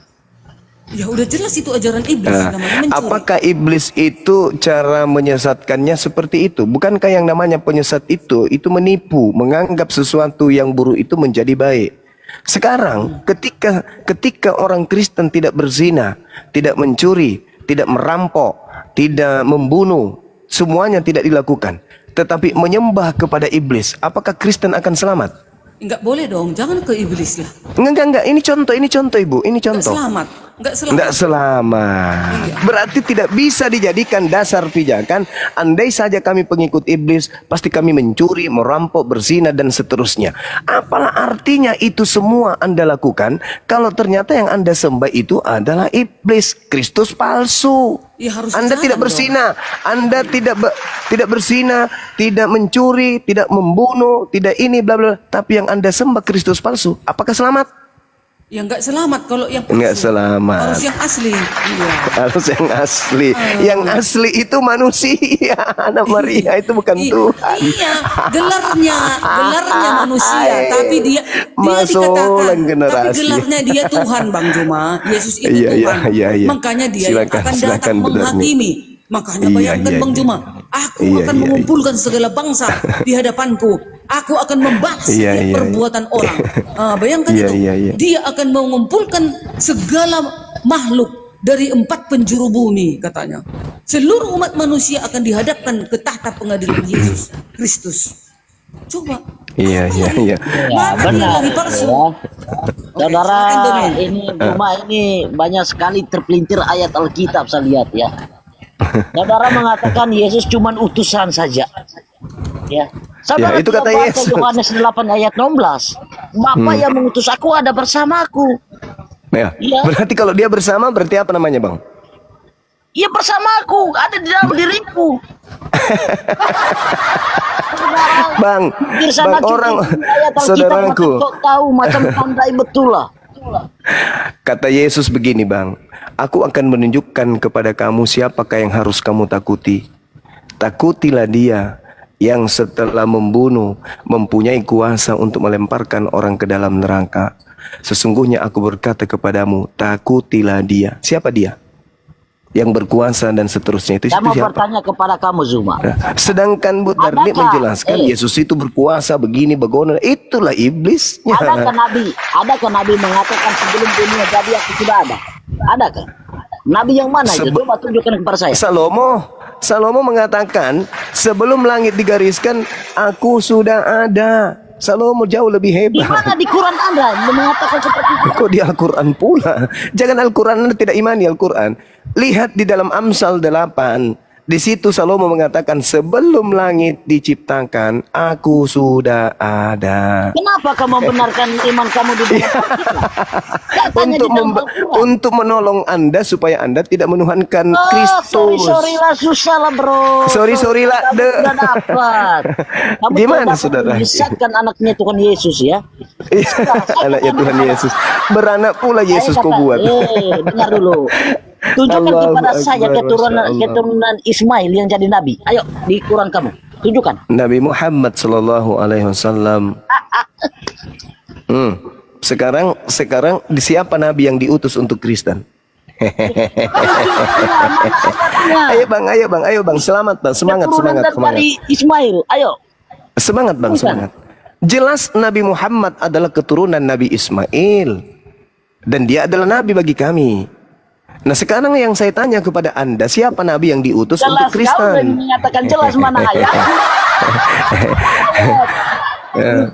Ya udah jelas itu ajaran iblis, namanya mencuri. Apakah iblis itu cara menyesatkannya seperti itu? Bukankah yang namanya penyesat itu menipu, menganggap sesuatu yang buruk itu menjadi baik? Sekarang ketika orang Kristen tidak berzina, tidak mencuri, tidak merampok, tidak membunuh, semuanya tidak dilakukan, tetapi menyembah kepada iblis, apakah Kristen akan selamat? Enggak boleh dong, jangan ke iblis lah. Enggak, ini contoh Ibu, ini contoh. Enggak selamat. Iya. Berarti tidak bisa dijadikan dasar pijakan. Andai saja kami pengikut iblis, pasti kami mencuri, merampok, berzina dan seterusnya. Apalah artinya itu semua Anda lakukan kalau ternyata yang Anda sembah itu adalah iblis, Kristus palsu. Ya, Anda tidak berzina, Anda tidak berzina, tidak mencuri, tidak membunuh, tidak ini bla bla. Tapi yang Anda sembah Kristus palsu, apakah selamat? Ya enggak selamat kalau yang palsu. Enggak selamat. Harus yang asli. Iya. Harus yang asli. Yang asli itu manusia. Anak Maria itu bukan Tuhan. Iya, gelarnya manusia, tapi dia dikatakan, tapi gelarnya dia Tuhan Bang Juma. Yesus itu Tuhan. Iya. Makanya dia akan datang menghakimi. Makanya bayangkan Bang Juma, aku akan mengumpulkan segala bangsa di hadapanku. Aku akan membalas setiap perbuatan orang. Bayangkan itu. Dia akan mengumpulkan segala makhluk dari 4 penjuru bumi katanya. Seluruh umat manusia akan dihadapkan ke tahta pengadilan Yesus Kristus. Coba. Iya. Benar. Lagi palsu. Saudara, ini Juma ini banyak sekali terpelintir ayat Alkitab saya lihat ya. Saudara mengatakan Yesus cuma utusan saja. Ya. Saudara itu kata Yesus. Yohanes 8 ayat 16. Bapa yang mengutus aku ada bersamaku. Ya. Berarti kalau dia bersama berarti apa namanya, Bang? Iya bersamaku, ada di dalam diriku. Bang, orang saudaraku. Kok tahu macam pandai betul lah. Kata Yesus begini, Bang. Aku akan menunjukkan kepada kamu siapakah yang harus kamu takuti. Takutilah dia yang setelah membunuh mempunyai kuasa untuk melemparkan orang ke dalam neraka. Sesungguhnya aku berkata kepadamu, takutilah dia. Siapa dia? Yang berkuasa dan seterusnya itu Saya mau siapa? bertanya kepada kamu Zuma. Sedangkan Bu Darli Adakah- menjelaskan Yesus itu berkuasa begini begono. Itulah iblisnya. Adakah Nabi mengatakan sebelum dunia jadi aku sudah ada? Adakah? Nabi yang mana itu? Coba tunjukkan kepada saya. Salomo mengatakan sebelum langit digariskan aku sudah ada. Salomo jauh lebih Di hebat. mana di Quran Anda mengatakan seperti itu? Kok di Al-Quran pula? Jangan Al-Quran Anda tidak imani Al-Quran. Lihat di dalam Amsal 8. Di situ Salomo mengatakan sebelum langit diciptakan aku sudah ada. Kenapa kamu membenarkan iman kamu di dalam Al-Quran? Untuk menolong Anda supaya Anda tidak menuhankan Oh, Kristus. sorry lah, susah lah bro. Sorry lah, Kamu sudah dapat. Kamu Gimana, dapat saudara? menyesatkan anaknya Tuhan Yesus ya. Anaknya Tuhan Yesus. Beranak pula Yesus Saya kau kata, buat. dengar dulu. Tunjukkan Allahu kepada Akbar, saya Masya Allah. keturunan Ismail yang jadi nabi. Ayo di Quran kamu. Tunjukkan. Nabi Muhammad sallallahu alaihi wasallam. Sekarang di siapa nabi yang diutus untuk Kristen? Ayo bang, selamat bang, semangat. Dari Ismail. Ayo. Semangat bang, semangat. Jelas Nabi Muhammad adalah keturunan Nabi Ismail dan dia adalah nabi bagi kami. Nah sekarang yang saya tanya kepada Anda, siapa nabi yang diutus untuk Kau Kristen? menyatakan jelas mana ayat.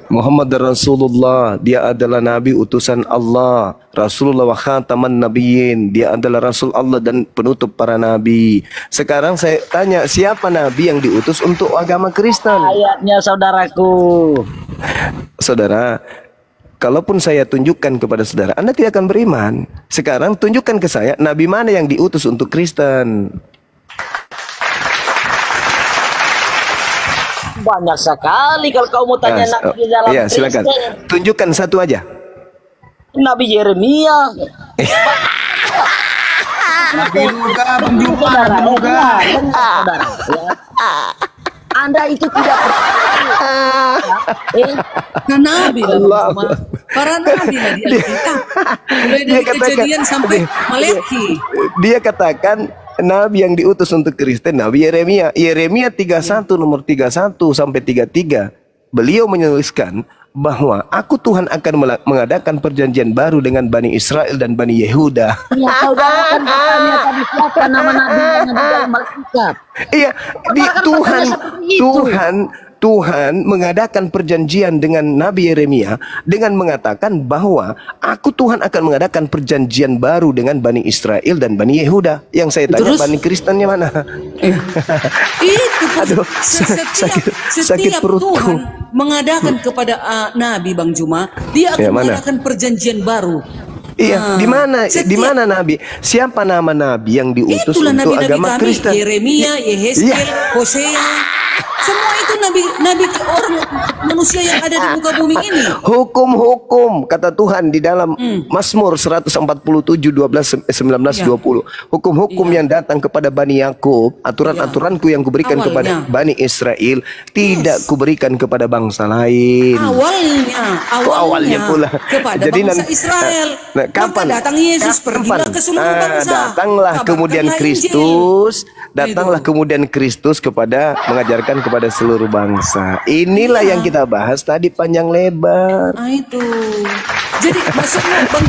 Muhammad Rasulullah, dia adalah nabi utusan Allah. Rasulullah wa khataman nabiyyin, dia adalah Rasul Allah dan penutup para nabi. Sekarang saya tanya, siapa nabi yang diutus untuk agama Kristen? Ayatnya saudaraku. Saudara, kalaupun saya tunjukkan kepada saudara, Anda tidak akan beriman. Sekarang tunjukkan ke saya, nabi mana yang diutus untuk Kristen? Banyak sekali kalau kau mau tanya nabi dalam iya, silakan. Kristen. Tunjukkan satu aja. Nabi Yeremia. Nabi Luka, Bang Juma, Saudara, Nabi Luka. saudara, ya. Anda itu tidak Nah, Nabi lah Bang Juma. Para Nabi lah di Alkitab. Mulai dari Kejadian sampai Malaki. Dia katakan nabi yang diutus untuk Kristen, Nabi Yeremia. Yeremia 31 nomor 31 sampai 33. Beliau menuliskan bahwa aku Tuhan akan mengadakan perjanjian baru dengan Bani Israel dan Bani Yehuda. Ya, saudara kan bertanya tadi siapa nama nabi yang ada di dalam Alkitab. Iya, Tuhan Tuhan mengadakan perjanjian dengan Nabi Yeremia dengan mengatakan bahwa aku Tuhan akan mengadakan perjanjian baru dengan Bani Israel dan Bani Yehuda. Yang saya tanya, Terus? Bani Kristennya mana? Itu Aduh, sakit setiap perutku. Tuhan mengadakan kepada Nabi Bang Juma, dia akan Ya, mana? mengadakan perjanjian baru. Iya, di mana? Di mana Nabi? Siapa nama Nabi yang diutus Itulah untuk nabi-nabi agama kami, Kristen? Yeremia, Yehezkiel, Hosea. Semua itu nabi orang manusia yang ada di muka bumi ini. Hukum-hukum kata Tuhan di dalam Mazmur 147 12 19 20. Hukum-hukum yang datang kepada Bani Yakub, aturan-aturanku yang kuberikan kepada Bani Israel tidak kuberikan kepada bangsa lain. Awalnya pula. kepada Jadi bangsa Israel. kapan Maka datang Yesus, pergilah ke seluruh bangsa. Datanglah Kabarkanlah kemudian Injil. Kristus, datanglah kemudian Kristus kepada mengajarkan kepada seluruh bangsa. Inilah yang kita bahas tadi panjang lebar. Itu. Jadi maksudnya Bang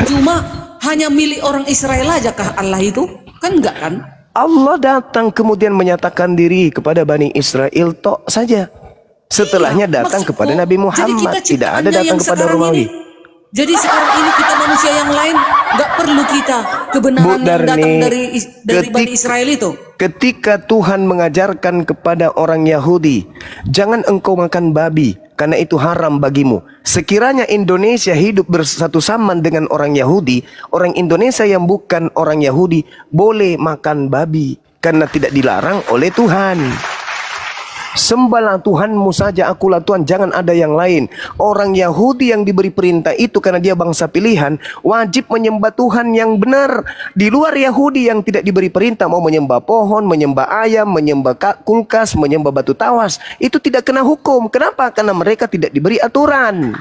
Juma hanya milik orang Israel aja kah Allah itu? Kan enggak kan? Allah datang kemudian menyatakan diri kepada Bani Israel tok saja. Setelahnya datang Maksudku, kepada Nabi jadi Muhammad, kita tidak ada ciptaannya datang yang kepada sekarang Romawi. ini. Jadi sekarang ini kita manusia yang lain nggak perlu kita kebenaran Bu yang datang Darni, dari Bani Israel itu. Ketika Tuhan mengajarkan kepada orang Yahudi, jangan engkau makan babi, karena itu haram bagimu. Sekiranya Indonesia hidup bersatu saman dengan orang Yahudi, orang Indonesia yang bukan orang Yahudi boleh makan babi, karena tidak dilarang oleh Tuhan. Sembahlah Tuhanmu saja, akulah Tuhan, jangan ada yang lain. Orang Yahudi yang diberi perintah itu karena dia bangsa pilihan, wajib menyembah Tuhan yang benar. Di luar Yahudi yang tidak diberi perintah, mau menyembah pohon, menyembah ayam, menyembah kulkas, menyembah batu tawas, itu tidak kena hukum. Kenapa? Karena mereka tidak diberi aturan.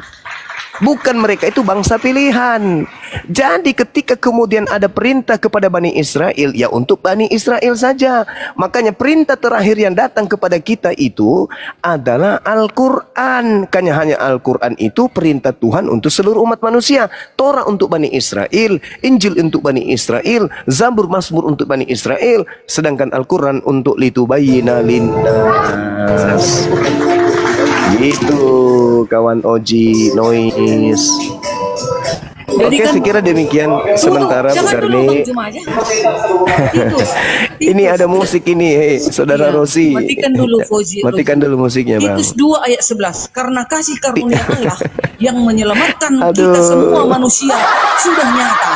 Bukan, mereka itu bangsa pilihan. Jadi ketika kemudian ada perintah kepada Bani Israel, ya untuk Bani Israel saja. Makanya perintah terakhir yang datang kepada kita itu adalah Al-Quran. Karena hanya Al-Quran itu perintah Tuhan untuk seluruh umat manusia. Torah untuk Bani Israel, Injil untuk Bani Israel, Zabur Mazmur untuk Bani Israel. Sedangkan Al-Quran untuk litubayyina linnas. Gitu kawan Oji Noise. Jadi Oke, kan- saya kira demikian sementara Bu Jangan dulu Darni. Bang Juma aja. Titus. Ini ada musik ini, hei, Saudara Iya, Rosi. matikan dulu, Fauzi. Matikan dulu musiknya, Bang. Titus 2 ayat 11. Karena kasih karunia Allah yang menyelamatkan Aduh. kita semua manusia sudah nyata.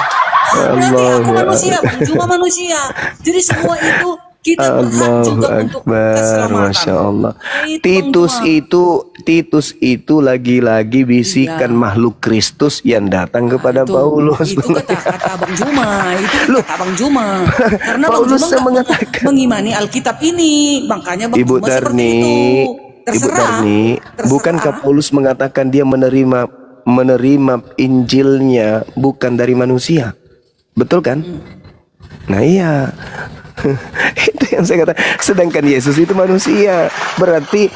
Berarti aku Allahu manusia, Bang Juma manusia. Jadi semua itu kita berhak juga Allahu untuk Akbar, keselamatan. Masya Allah. Itu, Bang Juma. Titus itu lagi-lagi bisikan Iya. makhluk Kristus yang datang kepada Itu- Paulus. Itu kata Bang Juma, itu kata Bang Juma. Karena Paulus Bang Juma nggak mengatakan. mengimani Alkitab ini, makanya Bang Ibu Juma seperti Darni, itu. Ibu Terserah. Darni, Terserah. bukankah Paulus mengatakan dia menerima Injilnya bukan dari manusia? Betul kan? Nah iya. Itu yang saya kata. Sedangkan Yesus itu manusia. Berarti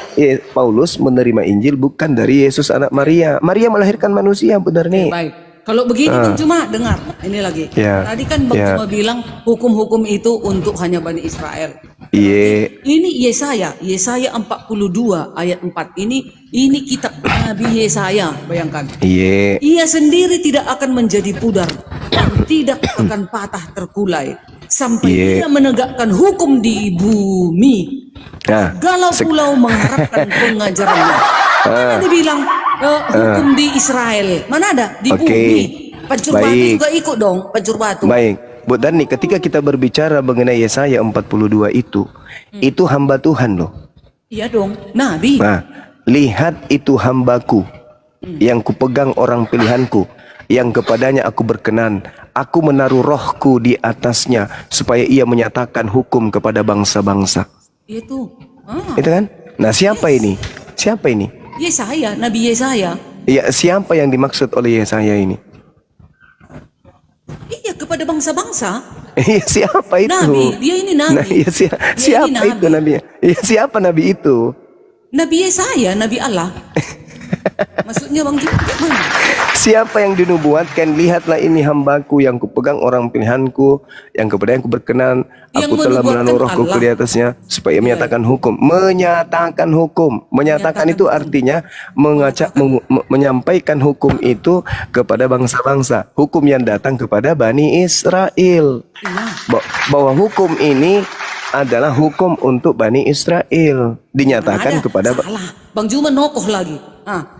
Paulus menerima Injil bukan dari Yesus anak Maria. Maria melahirkan manusia, benar nih. Baik. Kalau begini Bang Juma, dengar. Ini lagi. Ya. Tadi kan Bang Ya. Juma bilang hukum-hukum itu untuk hanya Bani Israel. Iya. Ini Yesaya 42 ayat 4 ini kitab Nabi Yesaya, bayangkan. Iya. Ia sendiri tidak akan menjadi pudar dan tidak akan patah terkulai sampai Iya. ia menegakkan hukum di bumi. Nah, Galau pulau mengharapkan pengajarannya. Mana dibilang hukum di Israel? Mana ada di Oke. bumi? Pancur batu Baik. juga ikut dong, pancur batu. baik. Bu Dani, ketika kita berbicara mengenai Yesaya 42 itu hamba Tuhan loh. Iya dong, Nabi. Nah, lihat itu hambaku yang kupegang orang pilihanku, yang kepadanya aku berkenan. Aku menaruh rohku di atasnya supaya ia menyatakan hukum kepada bangsa-bangsa. Itu. Itu kan? Nah, siapa ini? Siapa ini? Yesaya, Nabi Yesaya. Ya, siapa yang dimaksud oleh Yesaya ini? Iya, kepada bangsa-bangsa. Iya, siapa itu? Nabi, dia ini Nabi. Nah, iya, Dia siapa ini itu Nabi? Iya, siapa Nabi itu? Nabi Yesaya, Nabi Allah. Maksudnya Bang Juma gimana? Siapa yang dinubuatkan? Lihatlah ini hambaku yang kupegang orang pilihanku, yang kepada yang berkenan. Yang Aku telah menubuatkan menaruh rohku Allah. di atasnya supaya menyatakan hukum. Menyatakan hukum. Menyatakan itu artinya menyampaikan hukum itu kepada bangsa-bangsa. Hukum yang datang kepada Bani Israel. Iya. Bahwa hukum ini adalah hukum untuk Bani Israel. Dinyatakan Ada. kepada Salah. Bang Juma nokoh lagi.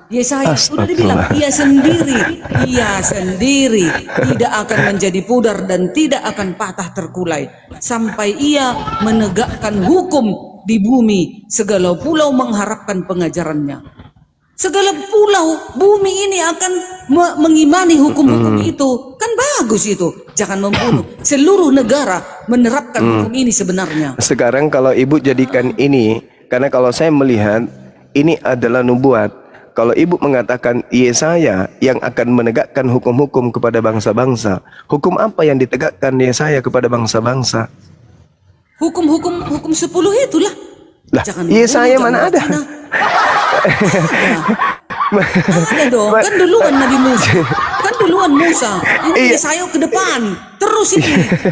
Yesaya sudah dibilang Astagfirullah. ia sendiri tidak akan menjadi pudar dan tidak akan patah terkulai sampai ia menegakkan hukum di bumi. Segala pulau mengharapkan pengajarannya. Segala pulau bumi ini akan mengimani hukum-hukum itu. Kan bagus itu. Jangan membunuh. Seluruh negara menerapkan hukum ini sebenarnya. Sekarang kalau ibu jadikan ini, karena kalau saya melihat ini adalah nubuat. Kalau ibu mengatakan Yesaya yang akan menegakkan hukum-hukum kepada bangsa-bangsa, hukum apa yang ditegakkan Yesaya kepada bangsa-bangsa? Hukum-hukum 10 itulah. Lah, Jangan Yesaya membunuh, mana jangan ada? berzina. Ada dong, kan duluan Nabi Musa. Kan duluan Musa. Ini Iya. Yesaya ke depan. Terus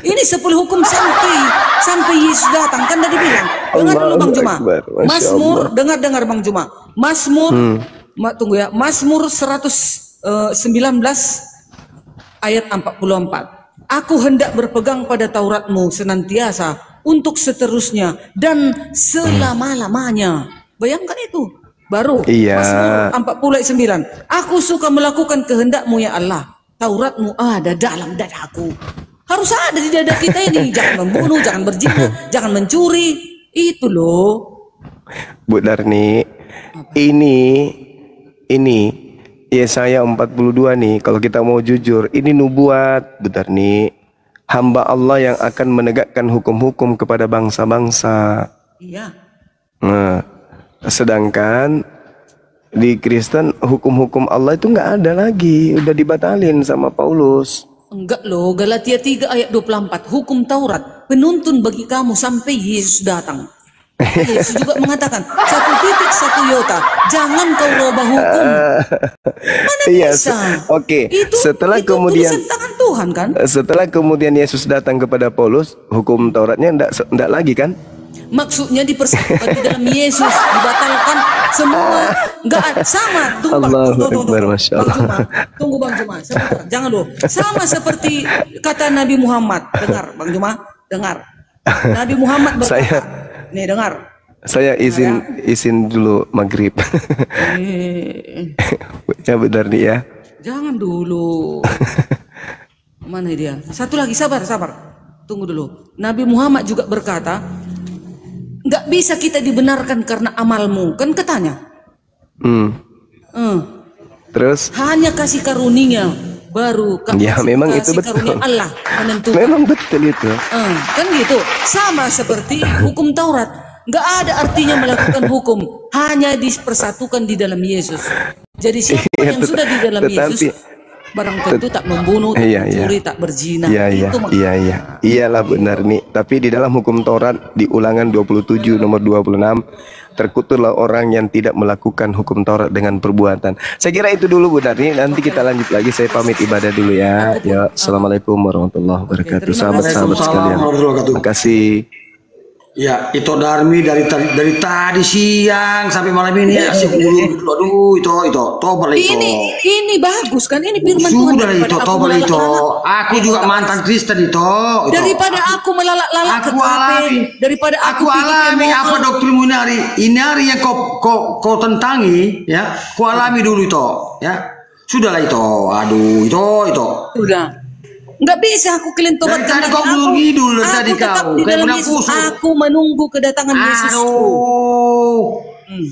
ini 10 hukum sampai Yesus datang. Kan tadi bilang. Dengar dulu Bang Juma. Akbar, Masya Mazmur, Allah. dengar Bang Juma. Mazmur, tunggu ya. Mazmur 119 ayat 44. Aku hendak berpegang pada Tauratmu senantiasa untuk seterusnya dan selama-lamanya. Bayangkan itu. Baru Iya. Mazmur 40 ayat 9. Aku suka melakukan kehendak-Mu ya Allah. Taurat-Mu ada dalam dadaku. Harus ada di dada kita ini. Jangan membunuh, jangan berzina, jangan mencuri. Itu loh. Bu Darni, ini Yesaya 42 nih, kalau kita mau jujur, ini nubuat, Bu Darni. Hamba Allah yang akan menegakkan hukum-hukum kepada bangsa-bangsa. Iya. Nah, sedangkan di Kristen hukum-hukum Allah itu nggak ada lagi, udah dibatalin sama Paulus. Enggak loh, Galatia 3 ayat 24, hukum Taurat penuntun bagi kamu sampai Yesus datang. Yesus juga mengatakan, 1 iota, jangan kau rubah hukum. Mana Iya, bisa? oke. Setelah itu kemudian tulisan tangan Tuhan kan? Setelah kemudian Yesus datang kepada Paulus, hukum Tauratnya enggak lagi kan? Maksudnya dipersatukan di dalam Yesus, dibatalkan semua, enggak ada, sama. Allahu Akbar, Masya Allah. Tunggu Bang Juma, sebentar, jangan dulu. Sama seperti kata Nabi Muhammad, dengar Bang Juma, dengar. Nabi Muhammad berkata, nih dengar. Saya izin dulu maghrib. Ya benar nih ya. Jangan dulu. Mana dia? Satu lagi, sabar. Tunggu dulu. Nabi Muhammad juga berkata, nggak bisa kita dibenarkan karena amalmu, kan katanya. Terus? Hanya kasih karunia baru ya memang itu betul. Karunia Allah menentukan. Memang betul itu. Kan gitu. Sama seperti hukum Taurat. Nggak ada artinya melakukan hukum, hanya dipersatukan di dalam Yesus. Jadi siapa yang sudah di dalam Yesus, barang tentu tak membunuh, tak mencuri, tak berzina. Iyalah benar nih. Tapi di dalam hukum Taurat di Ulangan 27 nomor 26, terkutuklah orang yang tidak melakukan hukum Taurat dengan perbuatan. Saya kira itu dulu Bu Darni. Nanti kita lanjut lagi. Saya pamit ibadah dulu ya. Ya, assalamualaikum warahmatullahi wabarakatuh. Sahabat-sahabat sekalian. Terima kasih. Ya, itu Darmi dari tadi siang sampai malam ini asik dulu. Aduh, itu tobat itu. Ini bagus kan? Ini firman Tuhan. Sudah itu, tobat itu. Aku juga mantan Kristen itu. Daripada aku melalak-lalak ke kafe, daripada aku alami apa doktrinmu ini hari. Ini hari yang kau tentangi, ya. Kau alami dulu itu, ya. Sudahlah itu. Aduh, itu. Sudah. Nggak bisa aku kalian tobat karena kau belum ngidul tadi kau. Kayak Yesus. Aku menunggu kedatangan Yesusku.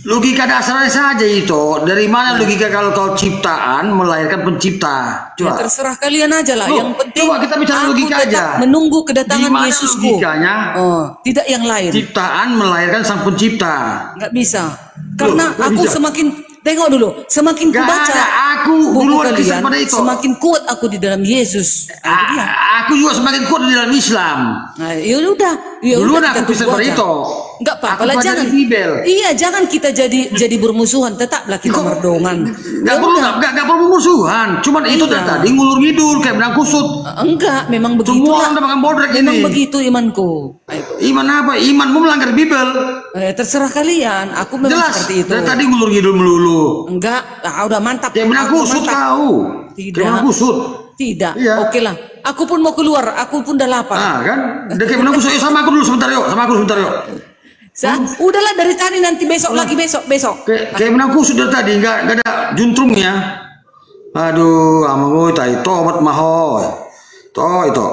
Logika dasarnya saja itu. Dari mana logika kalau kau ciptaan melahirkan pencipta? Coba. Ya, terserah kalian aja lah. Yang penting coba kita bicara logika aja. Menunggu kedatangan Yesusku. Logikanya? Tidak yang lain. Ciptaan melahirkan sang pencipta. Nggak bisa. Karena aku semakin tengok dulu, semakin ku baca aku duluan kisah pada itu. Semakin kuat aku di dalam Yesus. Aku juga semakin kuat di dalam Islam. Nah, ya udah. Duluan aku kisah pada itu. Enggak apa-apa lah, jangan. Iya, jangan kita jadi bermusuhan. Tetaplah kita merdongan. Enggak perlu bermusuhan. Cuman itu tadi ngulur ngidul kayak benang kusut. Enggak, memang begitu. Semua orang udah makan bodrek ini. Memang begitu imanku. Iman apa? Imanmu melanggar Bibel. Terserah kalian. Aku memang seperti itu. Jelas. Tadi ngulur ngidul melulu. Enggak, udah mantap. Kayak benang kusut kau. Tidak. Kayak benang kusut. Tidak. Iya. Oke lah. Aku pun mau keluar. Aku pun udah lapar. Kan? Udah kayak benang kusut. Sama aku dulu sebentar yuk. Udahlah dari tadi, nanti besok lagi besok. Kayak benang kusut dari tadi. Enggak ada juntrungnya. Aduh, amamu tai tobat maho. Itu.